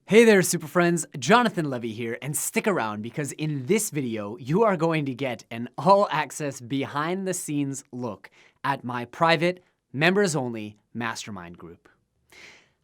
Hey there, super friends. Jonathan Levy here, and stick around because in this video, you are going to get an all-access behind-the-scenes look at my private, members-only mastermind group.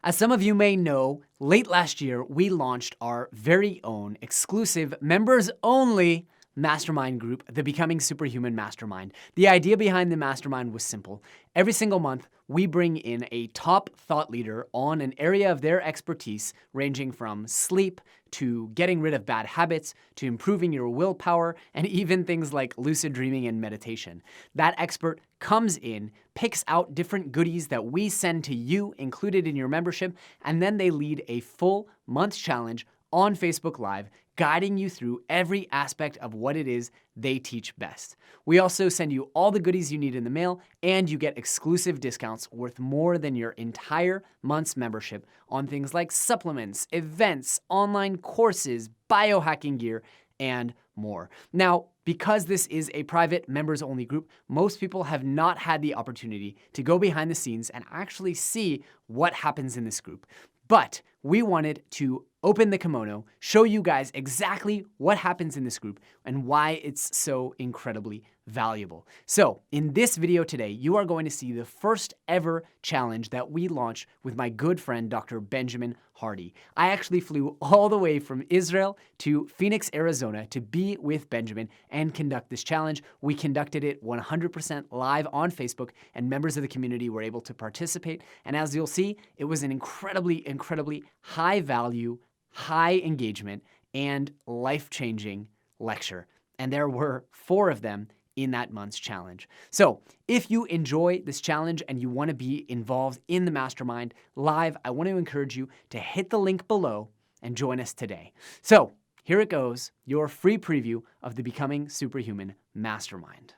As some of you may know, late last year, we launched our very own exclusive members-only mastermind group, the Becoming Superhuman Mastermind. The idea behind the mastermind was simple. Every single month, we bring in a top thought leader on an area of their expertise, ranging from sleep to getting rid of bad habits to improving your willpower and even things like lucid dreaming and meditation. That expert comes in, picks out different goodies that we send to you included in your membership, and then they lead a full month challenge on Facebook Live, guiding you through every aspect of what it is they teach best. We also send you all the goodies you need in the mail, and you get exclusive discounts worth more than your entire month's membership on things like supplements, events, online courses, biohacking gear, and more. Now, because this is a private members-only group, most people have not had the opportunity to go behind the scenes and actually see what happens in this group. But we wanted to open the kimono, show you guys exactly what happens in this group and why it's so incredibly valuable. So in this video today, you are going to see the first ever challenge that we launched with my good friend, Dr. Benjamin Hardy. I actually flew all the way from Israel to Phoenix, Arizona to be with Benjamin and conduct this challenge. We conducted it 100% live on Facebook, and members of the community were able to participate. And as you'll see, it was an incredibly high value, high engagement, and life-changing lecture. And there were 4 of them in that month's challenge. So if you enjoy this challenge and you want to be involved in the mastermind live, I want to encourage you to hit the link below and join us today. So here it goes, your free preview of the Becoming Superhuman Mastermind.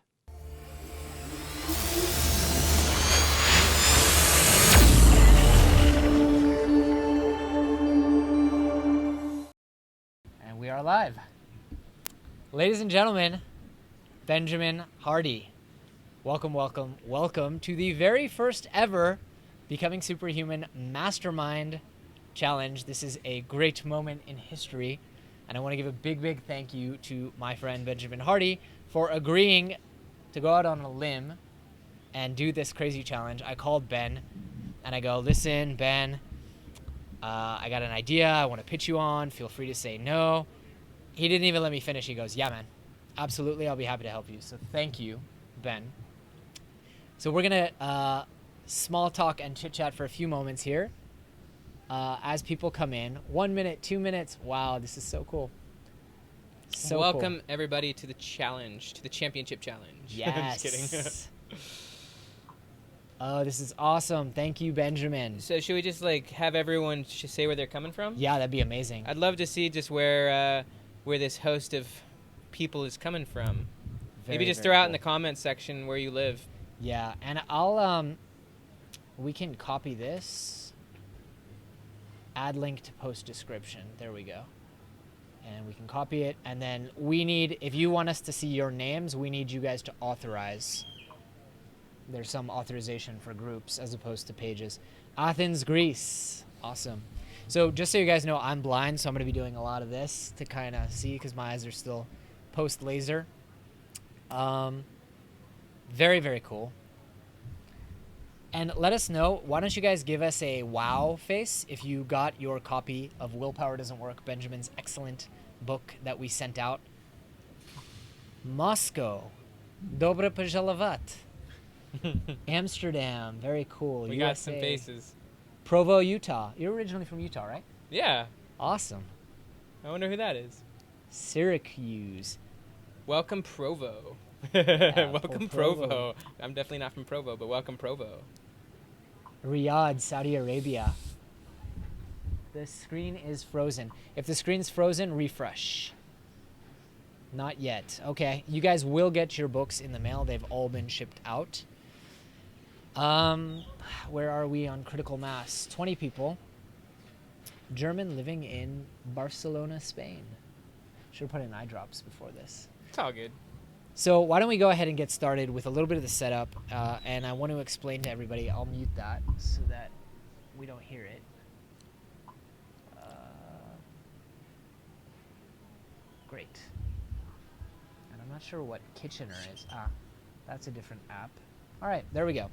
And we are live. Ladies and gentlemen, Benjamin Hardy. Welcome, welcome, welcome to the very first ever Becoming Superhuman Mastermind Challenge. This is a great moment in history, and I want to give a big thank you to my friend Benjamin Hardy for agreeing to go out on a limb and do this crazy challenge. I called Ben, and I go, listen, Ben, I got an idea I want to pitch you on. Feel free to say no. He didn't even let me finish. He goes, yeah, man. Absolutely, I'll be happy to help you. So thank you, Ben. So we're gonna small talk and chit chat for a few moments here as people come in. 1 minute, 2 minutes. Wow, this is so cool. So welcome cool. Everybody to the challenge, to the championship challenge. Yes. Just kidding. Oh, this is awesome. Thank you, Benjamin. So should we just like have everyone say where they're coming from? Yeah, that'd be amazing. I'd love to see just where this host of people is coming from. Maybe just throw out in the comments section where you live. Yeah, and I'll we can copy this, add link to post description. There we go. And we can copy it, and then we need, if you want us to see your names, we need you guys to authorize. There's some authorization for groups as opposed to pages. Athens, Greece. Awesome. So just so you guys know, I'm blind, so I'm going to be doing a lot of this to kind of see because my eyes are still post-laser. Very cool. And let us know, why don't you guys give us a wow face if you got your copy of Willpower Doesn't Work, Benjamin's excellent book that we sent out. Moscow. Dobre pожаловать. Amsterdam. Very cool. We USA. got some faces. Provo, Utah. You're originally from Utah, right? Yeah. Awesome. I wonder who that is. Syracuse. Welcome, Provo. Yeah, welcome, Provo. Provo. I'm definitely not from Provo, but welcome, Provo. Riyadh, Saudi Arabia. The screen is frozen. If the screen's frozen, refresh. Not yet. Okay, you guys will get your books in the mail. They've all been shipped out. Where are we on critical mass? 20 people. German living in Barcelona, Spain. Should have put in eye drops before this. It's all good. So why don't we go ahead and get started with a little bit of the setup, and I want to explain to everybody, I'll mute that so that we don't hear it. Great. And I'm not sure what Kitchener is. That's a different app. All right, there we go.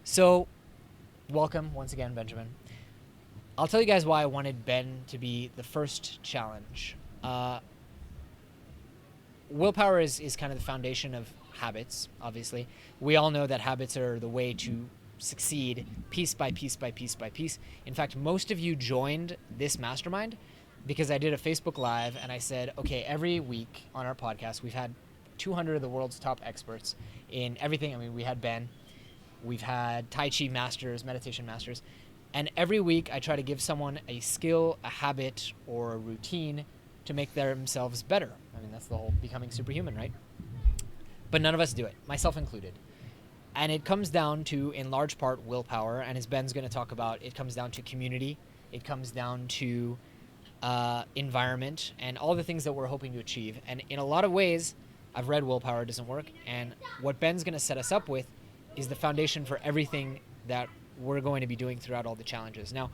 So, welcome once again, Benjamin. I'll tell you guys why I wanted Ben to be the first challenge. Willpower is kind of the foundation of habits, obviously. We all know that habits are the way to succeed piece by piece by piece by piece. In fact, most of you joined this mastermind because I did a Facebook Live and I said, okay, every week on our podcast, we've had 200 of the world's top experts in everything. I mean, we had Ben, we've had Tai Chi masters, meditation masters, and every week I try to give someone a skill, a habit, or a routine to make themselves better. I mean, that's the whole becoming superhuman, right? But none of us do it, myself included. And it comes down to, in large part, willpower. And as Ben's going to talk about, it comes down to community. It comes down to environment and all the things that we're hoping to achieve. And in a lot of ways, I've read Willpower Doesn't Work. And what Ben's going to set us up with is the foundation for everything that we're going to be doing throughout all the challenges. Now,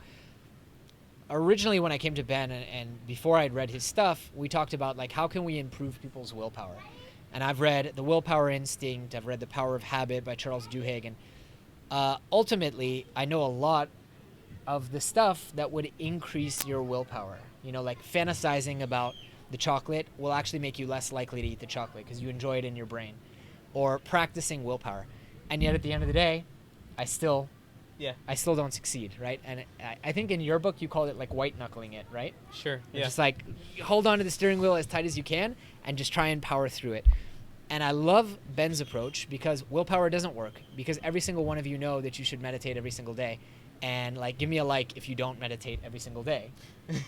originally when I came to Ben and before I'd read his stuff, we talked about, like, how can we improve people's willpower? And I've read The Willpower Instinct, I've read The Power of Habit by Charles Duhigg, and ultimately, I know a lot of the stuff that would increase your willpower. You know, like fantasizing about the chocolate will actually make you less likely to eat the chocolate because you enjoy it in your brain. Or practicing willpower. And yet at the end of the day, I still don't succeed, right? And I think in your book you called it like white knuckling it, right? Sure. Yeah. Just like hold on to the steering wheel as tight as you can and just try and power through it. And I love Ben's approach because willpower doesn't work, because every single one of you know that you should meditate every single day. And like, give me a like if you don't meditate every single day.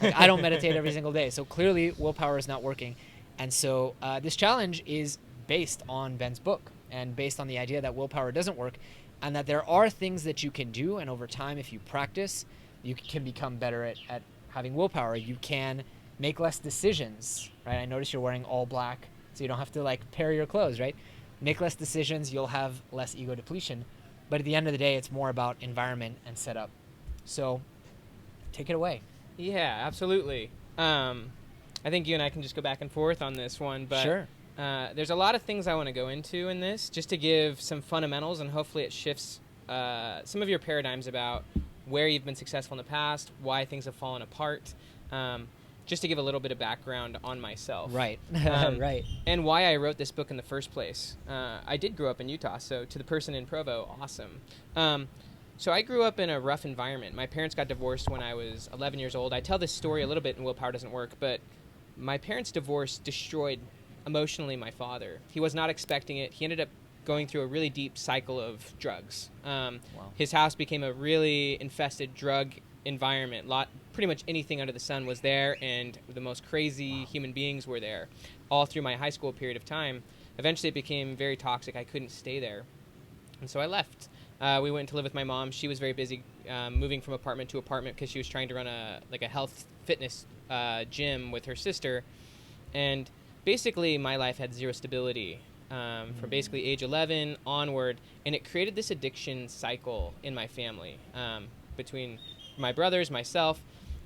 Like, I don't meditate every single day. So clearly willpower is not working. And so this challenge is based on Ben's book and based on the idea that willpower doesn't work, and that there are things that you can do, and over time, if you practice, you can become better at having willpower. You can make less decisions, right? I notice you're wearing all black, so you don't have to like pair your clothes, right? Make less decisions, you'll have less ego depletion. But at the end of the day, it's more about environment and setup. So take it away. Yeah, absolutely. I think you and I can just go back and forth on this one, but sure. There's a lot of things I want to go into in this, just to give some fundamentals, and hopefully it shifts some of your paradigms about where you've been successful in the past, why things have fallen apart, just to give a little bit of background on myself. Right, right. And why I wrote this book in the first place. I did grow up in Utah, so to the person in Provo, awesome. So I grew up in a rough environment. My parents got divorced when I was 11 years old. I tell this story a little bit in Willpower Doesn't Work, but my parents' divorce destroyed emotionally my father. He was not expecting it. He ended up going through a really deep cycle of drugs. Wow. His house became a really infested drug environment. Pretty much anything under the sun was there, and the most crazy human beings were there all through my high school period of time. Eventually it became very toxic. I couldn't stay there, and so I left. We went to live with my mom. She was very busy moving from apartment to apartment because she was trying to run a health fitness gym with her sister. And basically my life had zero stability from basically age 11 onward, and it created this addiction cycle in my family between my brothers, myself,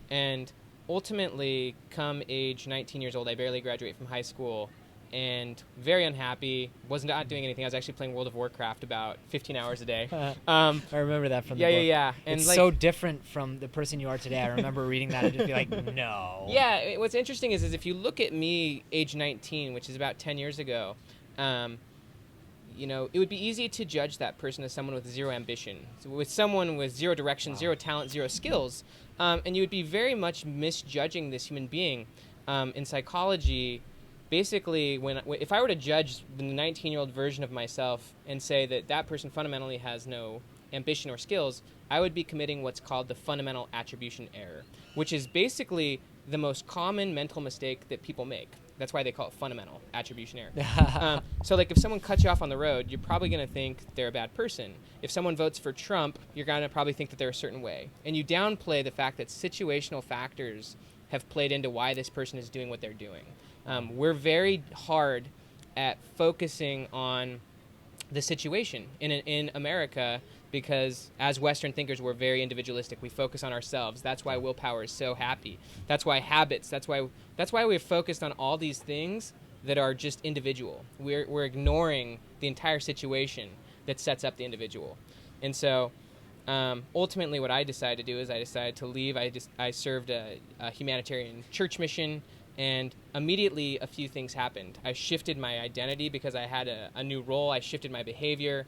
and ultimately come age 19 years old, I barely graduated from high school, and very unhappy, was not doing anything. I was actually playing World of Warcraft about 15 hours a day. I remember that from the book. Yeah. And it's so different from the person you are today. I remember reading that and just be like, no. Yeah, what's interesting is if you look at me age 19, which is about 10 years ago, it would be easy to judge that person as someone with zero ambition, with someone with zero direction, zero talent, zero skills, and you would be very much misjudging this human being. In psychology, basically, if I were to judge the 19-year-old version of myself and say that person fundamentally has no ambition or skills, I would be committing what's called the fundamental attribution error, which is basically the most common mental mistake that people make. That's why they call it fundamental attribution error. So like if someone cuts you off on the road, you're probably going to think they're a bad person. If someone votes for Trump, you're going to probably think that they're a certain way. And you downplay the fact that situational factors have played into why this person is doing what they're doing. We're very hard at focusing on the situation. In America, because as Western thinkers, we're very individualistic. We focus on ourselves. That's why willpower is so happy. That's why habits. That's why we're focused on all these things that are just individual. We're ignoring the entire situation that sets up the individual. And so ultimately what I decided to do is I decided to leave. I served a humanitarian church mission, and immediately a few things happened. I shifted my identity because I had a new role. I shifted my behavior.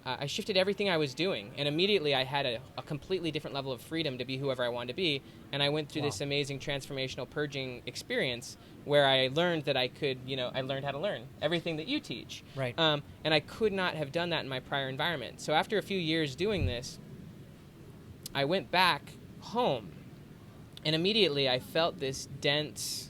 I shifted everything I was doing, and immediately I had a completely different level of freedom to be whoever I wanted to be, and I went through this amazing transformational purging experience where I learned that I could, I learned how to learn everything that you teach. Right. And I could not have done that in my prior environment. So after a few years doing this, I went back home, and immediately I felt this dense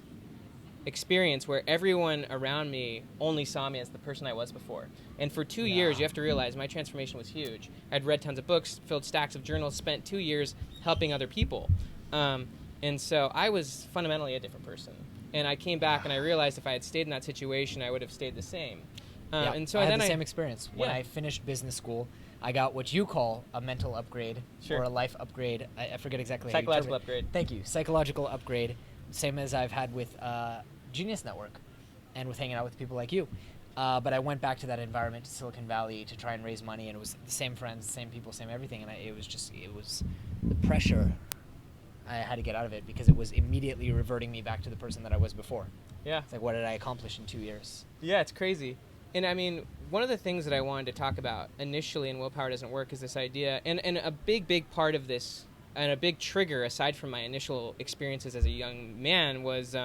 experience where everyone around me only saw me as the person I was before. And for 2 years, you have to realize my transformation was huge. I'd read tons of books, filled stacks of journals, spent 2 years helping other people. And so I was fundamentally a different person. And I came back and I realized if I had stayed in that situation, I would have stayed the same. And so I had the same experience. When I finished business school, I got what you call a mental upgrade or a life upgrade. I forget exactly how you term it. Psychological upgrade. Thank you. Psychological upgrade. Same as I've had with Genius Network and with hanging out with people like you. But I went back to that environment, to Silicon Valley, to try and raise money, and it was the same friends, the same people, same everything, and it was the pressure I had to get out of it because it was immediately reverting me back to the person that I was before. Yeah. It's like, what did I accomplish in 2 years? Yeah, it's crazy. And I mean, one of the things that I wanted to talk about initially in Willpower Doesn't Work is this idea, and a big part of this, and a big trigger aside from my initial experiences as a young man was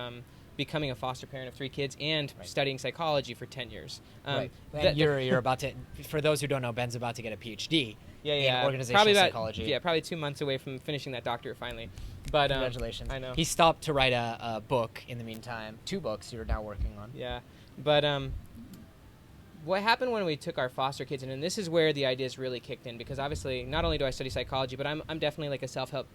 becoming a foster parent of 3 kids and studying psychology for 10 years. Right. You're about to, for those who don't know, Ben's about to get a PhD in organizational probably psychology. Yeah, probably 2 months away from finishing that doctorate finally. But congratulations. I know. He stopped to write a book in the meantime. 2 books you're now working on. Yeah. But what happened when we took our foster kids in, and this is where the ideas really kicked in, because obviously not only do I study psychology, but I'm definitely like a self-help,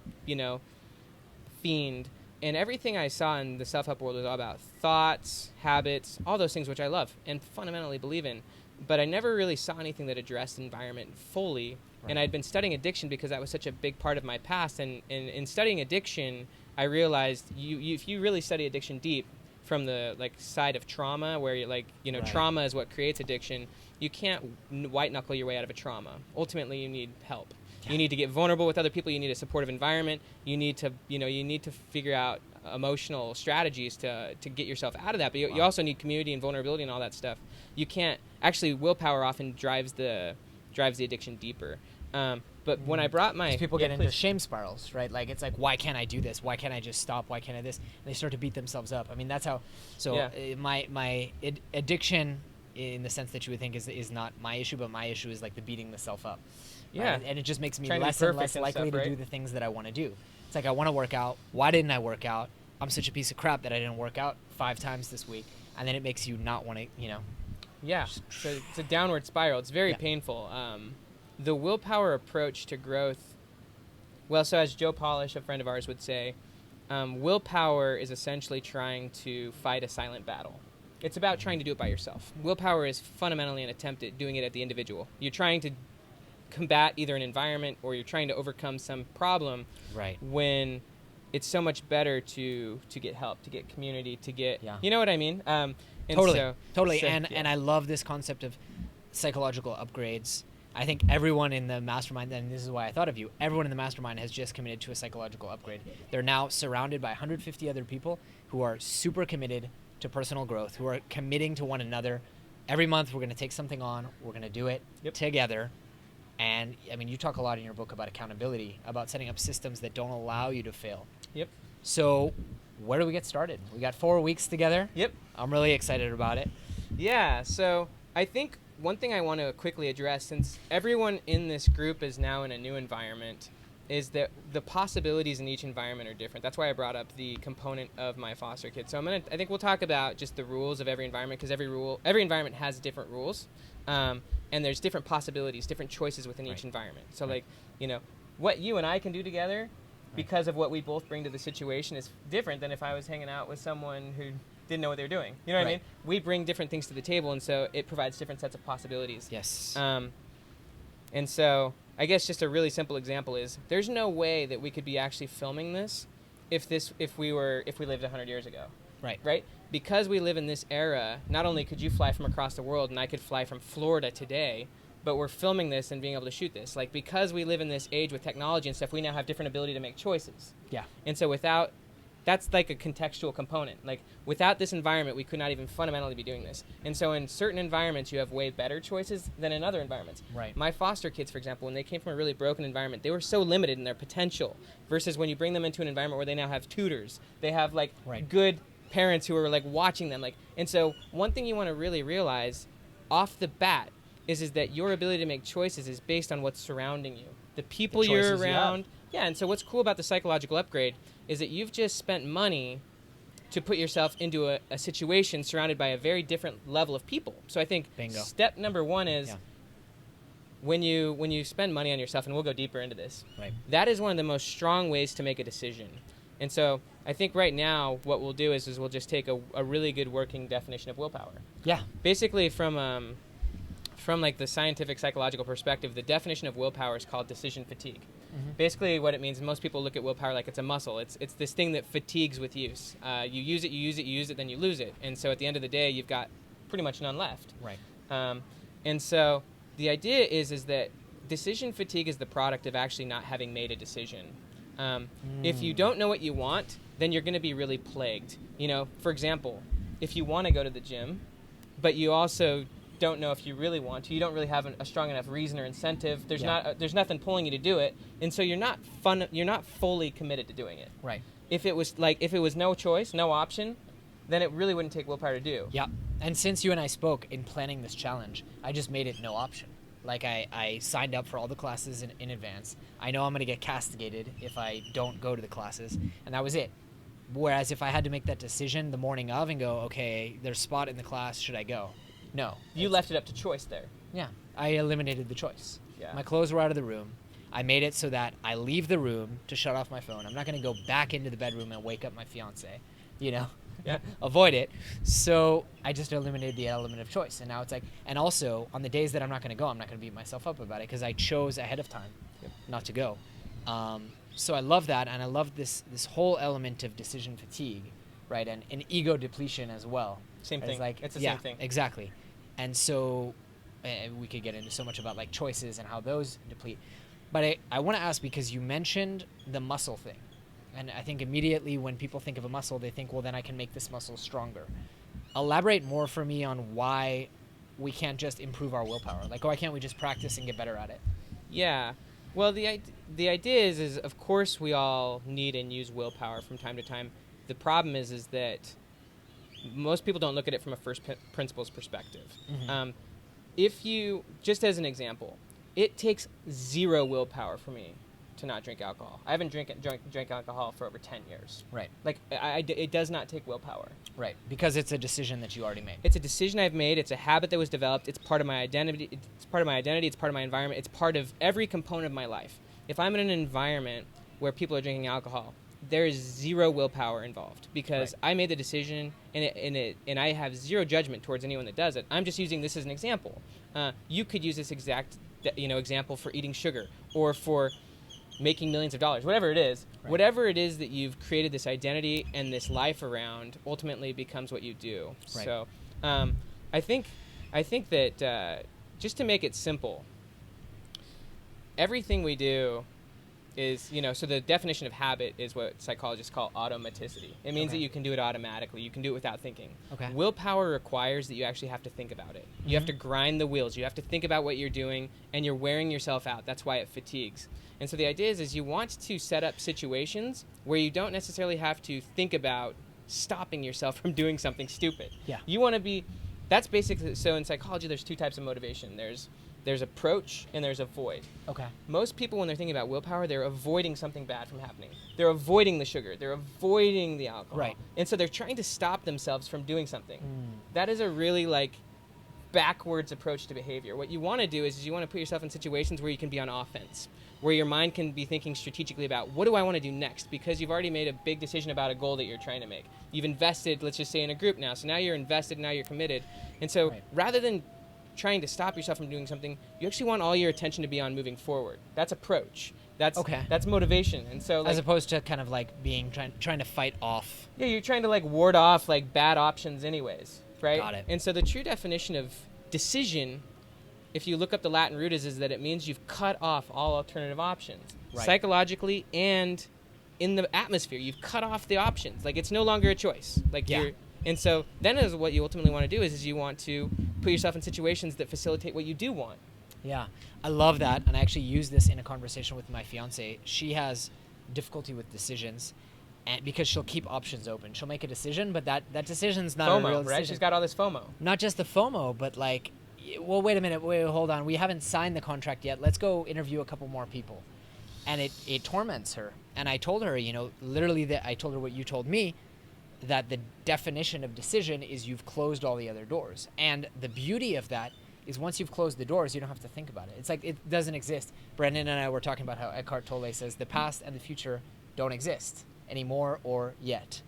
fiend. And everything I saw in the self-help world was all about thoughts, habits, all those things which I love and fundamentally believe in. But I never really saw anything that addressed environment fully. Right. And I'd been studying addiction because that was such a big part of my past. And in studying addiction, I realized if you really study addiction deep from the side of trauma, where you're trauma is what creates addiction, you can't white knuckle your way out of a trauma. Ultimately, you need help. You need to get vulnerable with other people. You need a supportive environment. You need to figure out emotional strategies to get yourself out of that. But you also need community and vulnerability and all that stuff. You can't actually. Willpower often drives the addiction deeper. But when I brought my people get into shame spirals, right? It's like, why can't I do this? Why can't I just stop? Why can't I this? And they start to beat themselves up. I mean, that's how. So my addiction, in the sense that you would think is not my issue, but my issue is the beating the self up. Yeah. And it just makes me less and less likely to do the things that I want to do. It's like, I want to work out. Why didn't I work out? I'm such a piece of crap that I didn't work out 5 times this week. And then it makes you not want to, Yeah. So it's a downward spiral. It's very painful. The willpower approach to growth, so as Joe Polish, a friend of ours, would say, willpower is essentially trying to fight a silent battle. It's about trying to do it by yourself. Willpower is fundamentally an attempt at doing it at the individual. You're trying to combat either an environment or you're trying to overcome some problem, when it's so much better to get help, to get community, to get you know what I mean. Totally. And I love this concept of psychological upgrades. I think everyone in the mastermind, and this is why I thought of you, everyone in the mastermind has just committed to a psychological upgrade. They're now surrounded by 150 other people who are super committed to personal growth, who are committing to one another. Every month we're going to take something on, we're going to do it together. And I mean, you talk a lot in your book about accountability, about setting up systems that don't allow you to fail. Yep. So where do we get started? We got 4 weeks together. Yep. I'm really excited about it. Yeah. So I think one thing I want to quickly address, since everyone in this group is now in a new environment, is that the possibilities in each environment are different. That's why I brought up the component of my foster kid. So I think we'll talk about just the rules of every environment, because every environment has different rules. And there's different possibilities, different choices within each environment. So what you and I can do together because of what we both bring to the situation is different than if I was hanging out with someone who didn't know what they were doing. You know what I mean? We bring different things to the table, and so it provides different sets of possibilities. Yes. And so I guess just a really simple example is there's no way that we could be actually filming this if we lived 100 years ago. Right? Because we live in this era, not only could you fly from across the world and I could fly from Florida today, but we're filming this and being able to shoot this. Like, because we live in this age with technology and stuff, we now have different ability to make choices. Yeah. And so that's like a contextual component. Like, without this environment, we could not even fundamentally be doing this. And so in certain environments, you have way better choices than in other environments. Right. My foster kids, for example, when they came from a really broken environment, they were so limited in their potential versus when you bring them into an environment where they now have tutors. They have, like, good parents who are, like, watching them. Like, and so one thing you want to really realize off the bat is that your ability to make choices is based on what's surrounding you. The people you're around. Yeah, and so what's cool about the psychological upgrade is that you've just spent money to put yourself into a situation surrounded by a very different level of people. So I think step number one is when you spend money on yourself, and we'll go deeper into this, that is one of the most strong ways to make a decision. And so I think right now what we'll do is we'll just take a really good working definition of willpower. Yeah. Basically from like the scientific psychological perspective, the definition of willpower is called decision fatigue. Basically what it means, most people look at willpower like it's a muscle. It's this thing that fatigues with use. You use it, then you lose it. And so at the end of the day, you've got pretty much none left. Right. And so the idea is that decision fatigue is the product of actually not having made a decision. If you don't know what you want, then you're going to be really plagued. You know, for example, if you want to go to the gym, but you also don't know if you really want to, you don't really have a strong enough reason or incentive. There's nothing pulling you to do it, and so you're not fully committed to doing it. Right. If it was no choice, no option, then it really wouldn't take willpower to do. Yeah. And since you and I spoke in planning this challenge, I just made it no option. Like, I signed up for all the classes in advance. I know I'm going to get castigated if I don't go to the classes, and that was it. Whereas if I had to make that decision the morning of and go, okay, there's a spot in the class, should I go? No. You left it up to choice there. Yeah. I eliminated the choice. Yeah. My clothes were out of the room. I made it so that I leave the room to shut off my phone. I'm not going to go back into the bedroom and wake up my fiance, you know? Yeah. Avoid it. So I just eliminated the element of choice. And now it's like, and also on the days that I'm not going to go, I'm not going to beat myself up about it because I chose ahead of time not to go. So I love that. And I love this whole element of decision fatigue, right? And ego depletion as well. Same thing. It's the yeah, same thing. Exactly. And so we could get into so much about like choices and how those deplete. But I want to ask, because you mentioned the muscle thing. And I think immediately when people think of a muscle, they think, well, then I can make this muscle stronger. Elaborate more for me on why we can't just improve our willpower. Like, why can't we just practice and get better at it? Yeah. Well, the idea is of course we all need and use willpower from time to time. The problem is that most people don't look at it from a first principles perspective. Mm-hmm. If you, just as an example, it takes 0 willpower for me to not drink alcohol. I haven't drank alcohol for over 10 years. Right. Like, it does not take willpower. Right. Because it's a decision that you already made. It's a decision I've made. It's a habit that was developed. It's part of my identity. It's part of my environment. It's part of every component of my life. If I'm in an environment where people are drinking alcohol, there is 0 willpower involved because I made the decision, and I have 0 judgment towards anyone that does it. I'm just using this as an example. You could use this exact example for eating sugar or for making millions of dollars, whatever it is. Right. Whatever it is that you've created this identity and this life around ultimately becomes what you do. Right. So I think that just to make it simple, everything we do is, so the definition of habit is what psychologists call automaticity. It means that you can do it automatically. You can do it without thinking. Okay. Willpower requires that you actually have to think about it. You have to grind the wheels. You have to think about what you're doing, and you're wearing yourself out. That's why it fatigues. And so the idea is you want to set up situations where you don't necessarily have to think about stopping yourself from doing something stupid. Yeah. You want to be, that's basically, so in psychology there's 2 types of motivation. There's approach and there's avoid. Okay. Most people, when they're thinking about willpower, they're avoiding something bad from happening. They're avoiding the sugar. They're avoiding the alcohol. Right. And so they're trying to stop themselves from doing something. That is a really backwards approach to behavior. What you want to do is you want to put yourself in situations where you can be on offense, where your mind can be thinking strategically about what do I want to do next, because you've already made a big decision about a goal that you're trying to make. You've invested, let's just say, in a group now. So now you're invested, now you're committed. And so rather than trying to stop yourself from doing something. You actually want all your attention to be on moving forward. That's approach. That's motivation. And so, like, as opposed to kind of like trying to fight off. Yeah, you're trying to like ward off like bad options anyways, right? Got it. And so the true definition of decision, if you look up the Latin root, is that it means you've cut off all alternative options. Right. Psychologically and in the atmosphere, you've cut off the options. Like, it's no longer a choice. Like, and so then is what you ultimately want to do is you want to put yourself in situations that facilitate what you do want. Yeah, I love that, and I actually use this in a conversation with my fiance. She has difficulty with decisions, and because she'll keep options open. She'll make a decision, but that decision's not FOMO, a real decision. right? She's got all this FOMO. Not just the FOMO, but like, well, wait a minute, hold on. We haven't signed the contract yet. Let's go interview a couple more people. And it torments her. And I told her, literally I told her what you told me, that the definition of decision is you've closed all the other doors. And the beauty of that is once you've closed the doors, you don't have to think about it. It's like it doesn't exist. Brendan and I were talking about how Eckhart Tolle says the past and the future don't exist anymore or yet.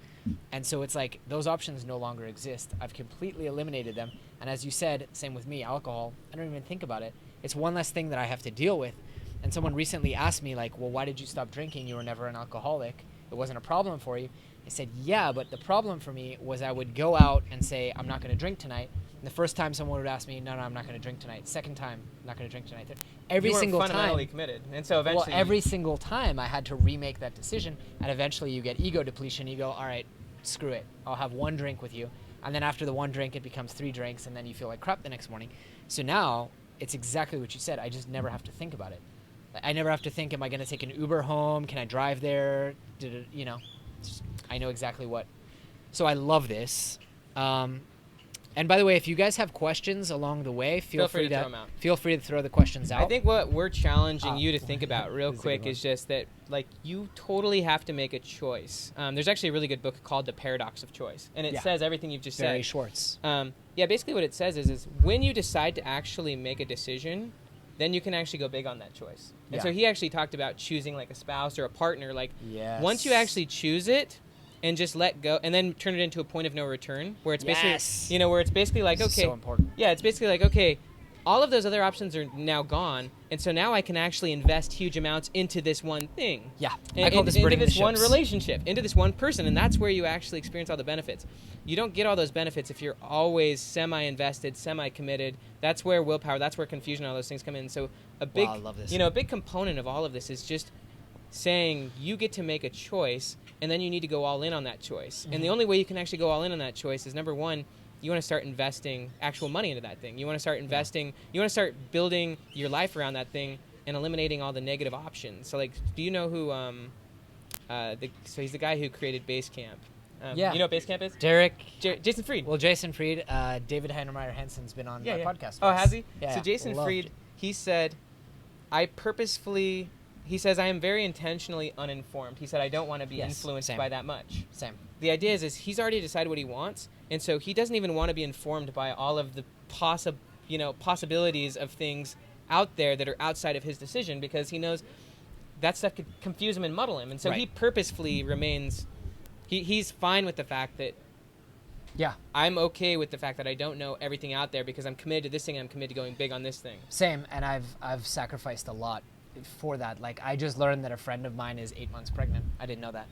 And so it's like those options no longer exist. I've completely eliminated them. And as you said, same with me, alcohol, I don't even think about it. It's one less thing that I have to deal with. And someone recently asked me, like, well, why did you stop drinking? You were never an alcoholic. It wasn't a problem for you. I said, yeah, but the problem for me was I would go out and say, I'm not going to drink tonight. And the first time someone would ask me, no, I'm not going to drink tonight. Second time, I'm not going to drink tonight. Every single time. Fundamentally committed. And so eventually. Well, every single time I had to remake that decision. And eventually you get ego depletion. You go, all right, screw it. I'll have one drink with you. And then after the one drink, it becomes 3 drinks. And then you feel like crap the next morning. So now it's exactly what you said. I just never have to think about it. I never have to think, am I going to take an Uber home? Can I drive there? I know exactly what. So I love this. And by the way, if you guys have questions along the way, feel free to throw them out. Feel free to throw the questions out. I think what we're challenging you to think about real quick is just that, like, you totally have to make a choice. There's actually a really good book called The Paradox of Choice, and it says everything you've just said. Barry Schwartz. Basically what it says is when you decide to actually make a decision, then you can actually go big on that choice. And so he actually talked about choosing like a spouse or a partner. Like, once you actually choose it and just let go and then turn it into a point of no return where it's basically, where it's basically like, okay, so important. Yeah, it's basically like, okay, all of those other options are now gone. And so now I can actually invest huge amounts into this one thing. Yeah. I call this into this one relationship, into this one person. And that's where you actually experience all the benefits. You don't get all those benefits if you're always semi-invested, semi-committed. That's where willpower, that's where confusion, all those things come in. So a big, I love this. a big component of all of this is just saying you get to make a choice and then you need to go all in on that choice. Mm-hmm. And the only way you can actually go all in on that choice is, number one, you want to start investing actual money into that thing. You want to start investing, you want to start building your life around that thing and eliminating all the negative options. So, like, do you know who, so he's the guy who created Basecamp. You know what Basecamp is? Jason Fried. Well, Jason Fried, David Heinemeier Hansen's been on the podcast. Oh, has he? Yeah. So Jason Fried, he said, he says, I am very intentionally uninformed. He said, I don't want to be influenced by that much. Same. The idea is he's already decided what he wants, and so he doesn't even want to be informed by all of the possibilities of things out there that are outside of his decision, because he knows that stuff could confuse him and muddle him. And so he purposefully remains, he's fine with the fact that, I'm okay with the fact that I don't know everything out there because I'm committed to this thing and I'm committed to going big on this thing. Same, and I've sacrificed a lot for that. Like, I just learned that a friend of mine is 8 months pregnant. I didn't know that.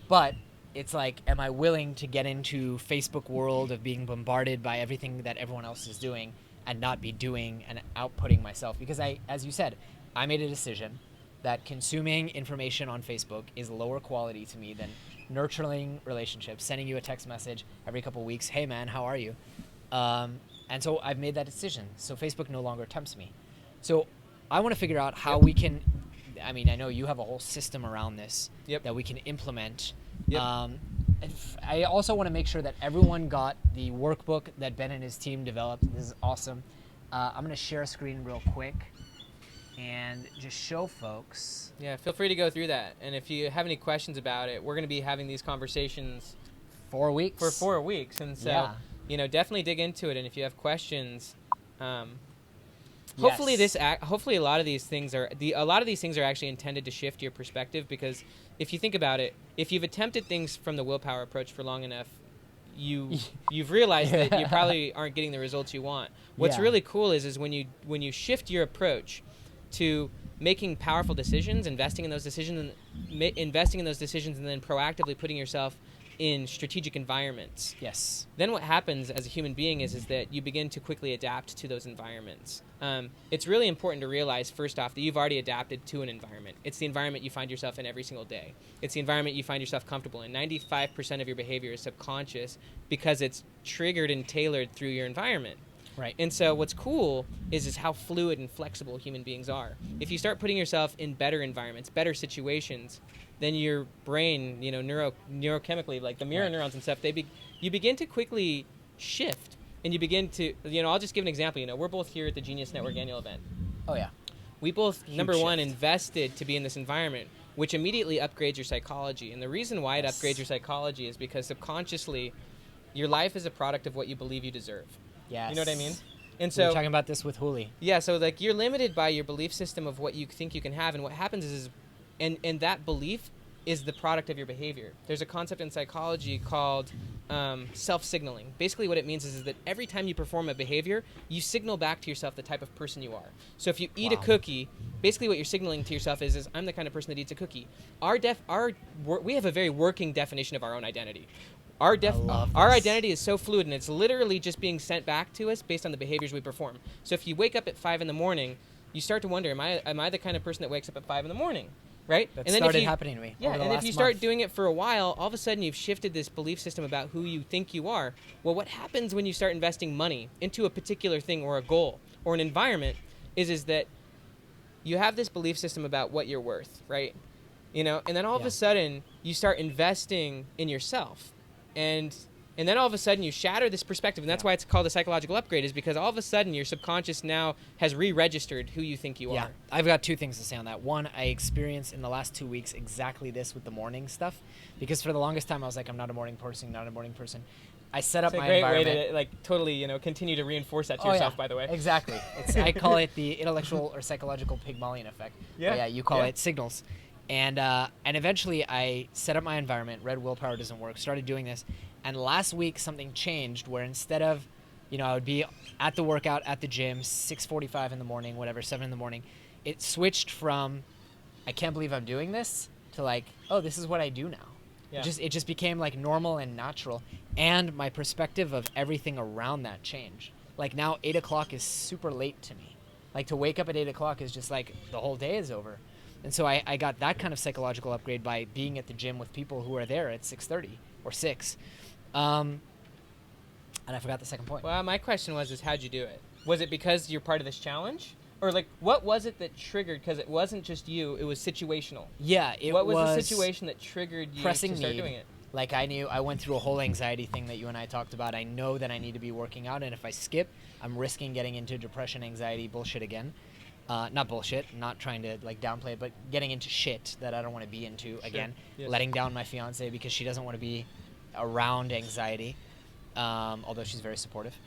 But it's like, am I willing to get into Facebook world of being bombarded by everything that everyone else is doing and not be doing and outputting myself? Because as you said, I made a decision that consuming information on Facebook is lower quality to me than nurturing relationships, sending you a text message every couple of weeks, hey man, how are you? And so I've made that decision. So Facebook no longer tempts me. So I want to figure out how we can, I mean, I know you have a whole system around this that we can implement. I also want to make sure that everyone got the workbook that Ben and his team developed. This is awesome. I'm going to share a screen real quick and just show folks. Yeah, feel free to go through that. And if you have any questions about it, we're going to be having these conversations 4 weeks. For 4 weeks. And so, definitely dig into it. And if you have questions, hopefully hopefully a lot of these things are actually intended to shift your perspective, because if you think about it, if you've attempted things from the willpower approach for long enough, you've realized that you probably aren't getting the results you want. What's really cool is when you shift your approach to making powerful decisions, investing in those decisions, and then proactively putting yourself in strategic environments. Yes. Then what happens as a human being is that you begin to quickly adapt to those environments. It's really important to realize, first off, that you've already adapted to an environment. It's the environment you find yourself in every single day. It's the environment you find yourself comfortable in. 95% of your behavior is subconscious because it's triggered and tailored through your environment. Right. And so what's cool is how fluid and flexible human beings are. If you start putting yourself in better environments, better situations, then your brain, neurochemically, like the mirror neurons and stuff, you begin to quickly shift. And you begin to, I'll just give an example. We're both here at the Genius Network annual event. Oh, yeah. We both, Huge number one, shift. invested to be in this environment, which immediately upgrades your psychology. And the reason why it upgrades your psychology is because subconsciously, your life is a product of what you believe you deserve. Yes. You know what I mean? And We were so, talking about this with Huli. yeah, so like you're limited by your belief system of what you think you can have. And what happens is and that belief is the product of your behavior. There's a concept in psychology called self-signaling. Basically what it means is that every time you perform a behavior, you signal back to yourself the type of person you are. So if you eat a cookie, basically what you're signaling to yourself is I'm the kind of person that eats a cookie. We have a very working definition of our own identity. Our identity is so fluid, and it's literally just being sent back to us based on the behaviors we perform. So if you wake up at 5 in the morning, you start to wonder, am I the kind of person that wakes up at 5 in the morning? Right? That and then started happening to me. Yeah, over the and if last you start month. doing it for a while, all of a sudden you've shifted this belief system about who you think you are. Well, what happens when you start investing money into a particular thing or a goal or an environment is that you have this belief system about what you're worth, right? And then all of a sudden you start investing in yourself. And then all of a sudden you shatter this perspective, and that's why it's called a psychological upgrade, is because all of a sudden your subconscious now has re-registered who you think you are. I've got two things to say on that. One, I experienced in the last 2 weeks exactly this with the morning stuff, because for the longest time I was like, I'm not a morning person, I set up my environment. It's a great way to totally continue to reinforce that to yourself, by the way. Exactly. I call it the intellectual or psychological Pygmalion effect. Yeah, you call it signals. And eventually I set up my environment, read Willpower Doesn't Work, started doing this. And last week something changed where instead of, I would be at the workout at the gym, 6:45 in the morning, 7 in the morning, it switched from, I can't believe I'm doing this, to like, oh, this is what I do now. Yeah. It just became like normal and natural. And my perspective of everything around that changed. Like now 8 o'clock is super late to me. Like to wake up at 8 o'clock is just like the whole day is over. And so I got that kind of psychological upgrade by being at the gym with people who are there at 6:30 or 6. And I forgot the second point. Well, my question was how'd you do it? Was it because you're part of this challenge? Or like, what was it that triggered? Because it wasn't just you, it was situational. Yeah, What was the situation that triggered you to start doing it? Like I went through a whole anxiety thing that you and I talked about. I know that I need to be working out, and if I skip, I'm risking getting into depression, anxiety, bullshit again. Not bullshit, not trying to like downplay it, but getting into shit that I don't want to be into again. Yes. Letting down my fiance because she doesn't want to be around anxiety, although she's very supportive.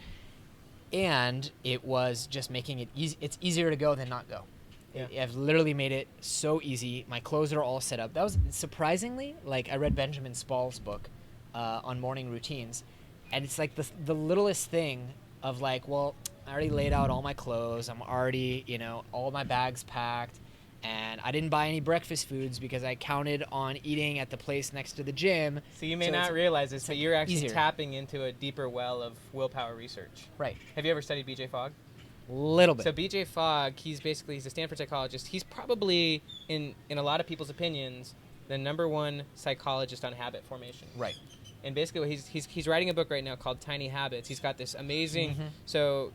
And it was just making it easy. It's easier to go than not go. Yeah. I've literally made it so easy. My clothes are all set up. That was surprisingly, like I read Benjamin Spall's book on morning routines, and it's like the littlest thing of like, well, I already laid out all my clothes. I'm already, all my bags packed. And I didn't buy any breakfast foods because I counted on eating at the place next to the gym. So you may not realize this, but you're actually tapping into a deeper well of willpower research. Right. Have you ever studied B.J. Fogg? Little bit. So B.J. Fogg, he's a Stanford psychologist. He's probably, in a lot of people's opinions, the #1 psychologist on habit formation. Right. And basically, he's writing a book right now called Tiny Habits. He's got this amazing. Mm-hmm. So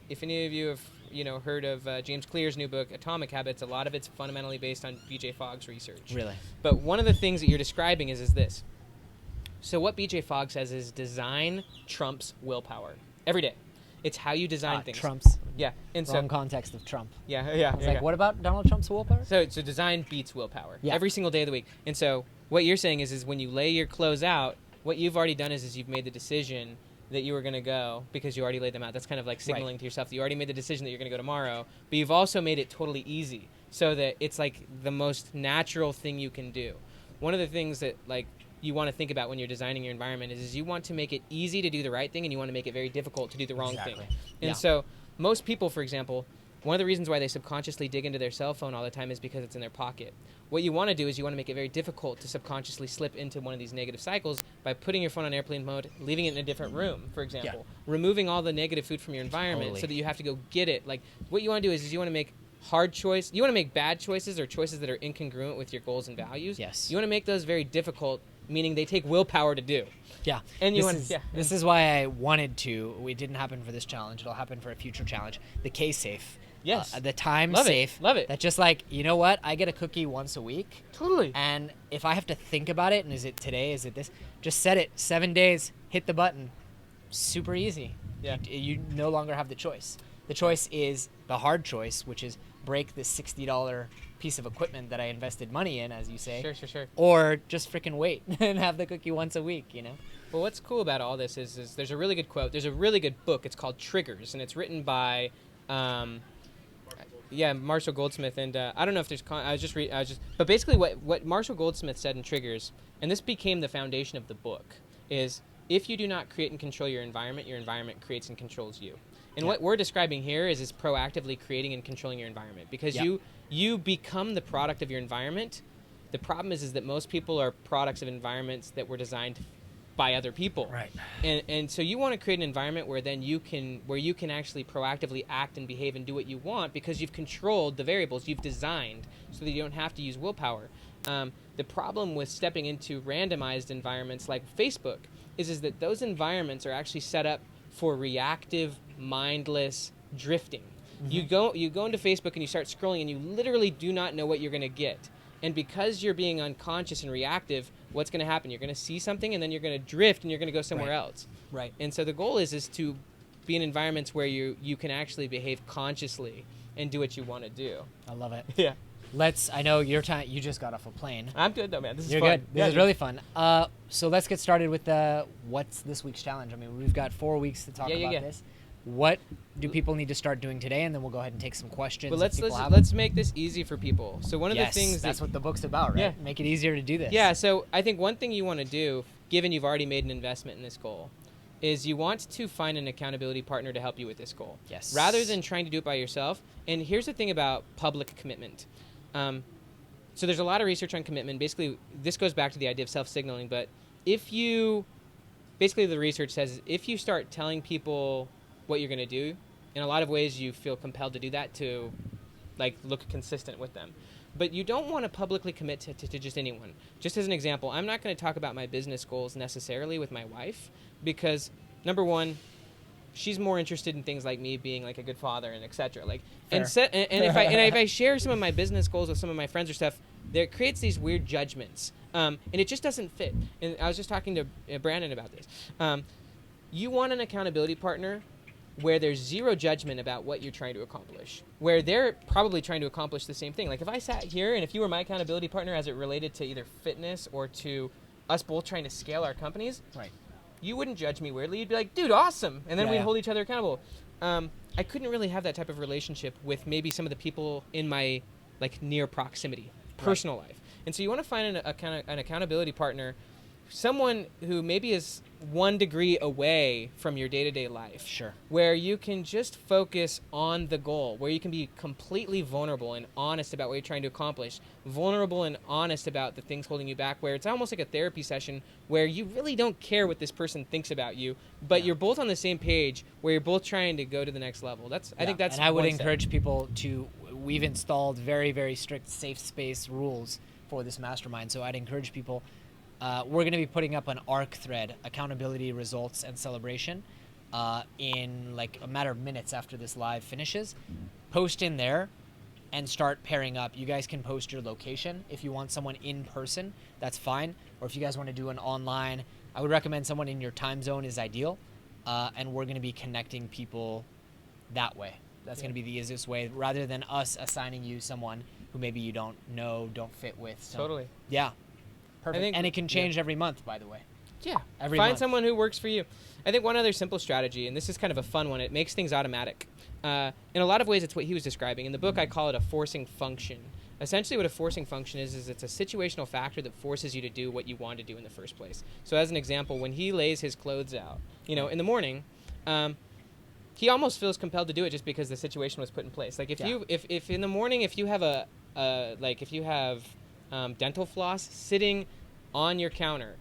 if any of you have heard of James Clear's new book Atomic Habits, a lot of it's fundamentally based on B.J. Fogg's research. Really. But one of the things that you're describing is this. So what B.J. Fogg says is design trumps willpower every day. It's how you design things. Trumps. Yeah. And wrong context of Trump. Yeah. I was like, what about Donald Trump's willpower? So design beats willpower every single day of the week. And so what you're saying is when you lay your clothes out, what you've already done is you've made the decision that you were going to go because you already laid them out. That's kind of like signaling to yourself that you already made the decision that you're going to go tomorrow, but you've also made it totally easy so that it's like the most natural thing you can do. One of the things that like you want to think about when you're designing your environment is you want to make it easy to do the right thing, and you want to make it very difficult to do the wrong thing. And so most people, for example, one of the reasons why they subconsciously dig into their cell phone all the time is because it's in their pocket. What you want to do is you want to make it very difficult to subconsciously slip into one of these negative cycles by putting your phone on airplane mode, leaving it in a different room, for example, removing all the negative food from your environment so that you have to go get it. Like, what you want to do is you want to make you want to make bad choices or choices that are incongruent with your goals and values. Yes. You want to make those very difficult, meaning they take willpower to do. Yeah. And this is why I wanted to. It didn't happen for this challenge. It'll happen for a future challenge. The K-safe. Yes. The time Love safe. Love it. That just like, you know what? I get a cookie once a week. Totally. And if I have to think about it, and is it today? Is it this? Just set it. 7 days. Hit the button. Super easy. Yeah. You no longer have the choice. The choice is the hard choice, which is break this $60 piece of equipment that I invested money in, as you say. Sure. Or just freaking wait and have the cookie once a week, you know? Well, what's cool about all this is there's a really good quote. There's a really good book. It's called Triggers, and it's written by, Marshall Goldsmith. And I don't know if there's, but basically what Marshall Goldsmith said in Triggers, and this became the foundation of the book, is if you do not create and control your environment creates and controls you. And what we're describing here is proactively creating and controlling your environment, because you become the product of your environment. The problem is that most people are products of environments that were designed by other people. Right. And so you want to create an environment where then you can actually proactively act and behave and do what you want, because you've controlled the variables you've designed so that you don't have to use willpower. The problem with stepping into randomized environments like Facebook is that those environments are actually set up for reactive, mindless drifting. Mm-hmm. You go into Facebook and you start scrolling, and you literally do not know what you're going to get. And because you're being unconscious and reactive, what's going to happen? You're going to see something, and then you're going to drift, and you're going to go somewhere else. Right. And so the goal is to be in environments where you can actually behave consciously and do what you want to do. I love it. Yeah. I know you just got off a plane. I'm good though, man. This is You're fun. good. This is really fun. So let's get started with what's this week's challenge. I mean, we've got 4 weeks to talk about this. What do people need to start doing today? And then we'll go ahead and take some questions. But let's make this easy for people. So one of the things that's what the book's about, right? Yeah. Make it easier to do this. Yeah. So I think one thing you want to do, given you've already made an investment in this goal, is you want to find an accountability partner to help you with this goal. Yes. Rather than trying to do it by yourself. And here's the thing about public commitment. So there's a lot of research on commitment. Basically, this goes back to the idea of self-signaling. But the research says if you start telling people what you're going to do, in a lot of ways you feel compelled to do that to look consistent with them. But you don't want to publicly commit to just anyone. Just as an example, I'm not going to talk about my business goals necessarily with my wife, because number one, she's more interested in things like me being like a good father and etc. If I share some of my business goals with some of my friends or stuff, there creates these weird judgments, and it just doesn't fit. And I was just talking to Brandon about this. You want an accountability partner where there's zero judgment about what you're trying to accomplish, where they're probably trying to accomplish the same thing. Like if I sat here and if you were my accountability partner as it related to either fitness or to us both trying to scale our companies, right? You wouldn't judge me weirdly. You'd be like, dude, awesome. And then we'd hold each other accountable. I couldn't really have that type of relationship with maybe some of the people in my near proximity, personal life. And so you want to find an accountability partner, someone who maybe is 1 degree away from your day-to-day life. Sure. Where you can just focus on the goal, where you can be completely vulnerable and honest about what you're trying to accomplish, vulnerable and honest about the things holding you back, where it's almost like a therapy session where you really don't care what this person thinks about you, but you're both on the same page, where you're both trying to go to the next level. I think that's. And I would encourage people we've installed very, very strict safe space rules for this mastermind. So I'd encourage people. We're going to be putting up an ARC thread, accountability, results, and celebration, in a matter of minutes after this live finishes. Post in there and start pairing up. You guys can post your location. If you want someone in person, that's fine. Or if you guys want to do an online, I would recommend someone in your time zone is ideal. And we're going to be connecting people that way. That's going to be the easiest way, rather than us assigning you someone who maybe you don't know, don't fit with. So, totally. Yeah. Perfect. And it can change every month, by the way. Yeah. Every Find month. someone who works for you. I think one other simple strategy, and this is kind of a fun one, it makes things automatic. In a lot of ways, it's what he was describing. In the book, I call it a forcing function. essentially what a forcing function is it's a situational factor that forces you to do what you want to do in the first place. So as an example, when he lays his clothes out, in the morning, he almost feels compelled to do it just because the situation was put in place. Like if in the morning, if you have dental floss sitting on your counter,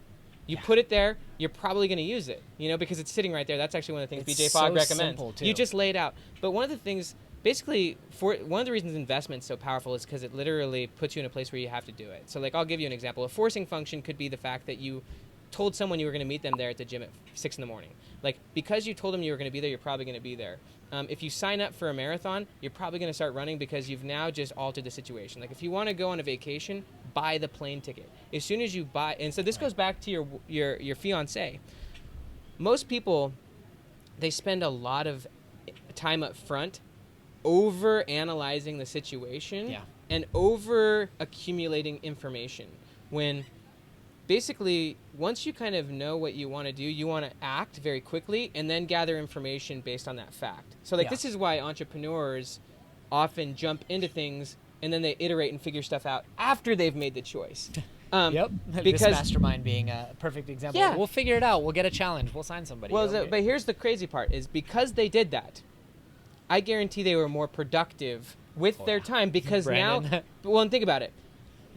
you put it there, you're probably going to use it, because it's sitting right there. That's actually one of the things BJ Fogg recommends. Simple, too. You just lay it out. But one of the things, basically, one of the reasons investment is so powerful is because it literally puts you in a place where you have to do it. So, I'll give you an example. A forcing function could be the fact that you told someone you were going to meet them there at the gym at 6 in the morning. Because you told them you were going to be there, you're probably going to be there. If you sign up for a marathon, you're probably going to start running because you've now just altered the situation. If you want to go on a vacation, buy the plane ticket. As soon as you buy, and so this goes back to your fiance. Most people, they spend a lot of time up front over analyzing the situation and over accumulating information, when basically once you kind of know what you want to do, you want to act very quickly and then gather information based on that fact. So this is why entrepreneurs often jump into things and then they iterate and figure stuff out after they've made the choice. Because this MasterMind being a perfect example. Yeah. We'll figure it out. We'll get a challenge. We'll sign somebody. But here's the crazy part is because they did that, I guarantee they were more productive with their time because now, and think about it.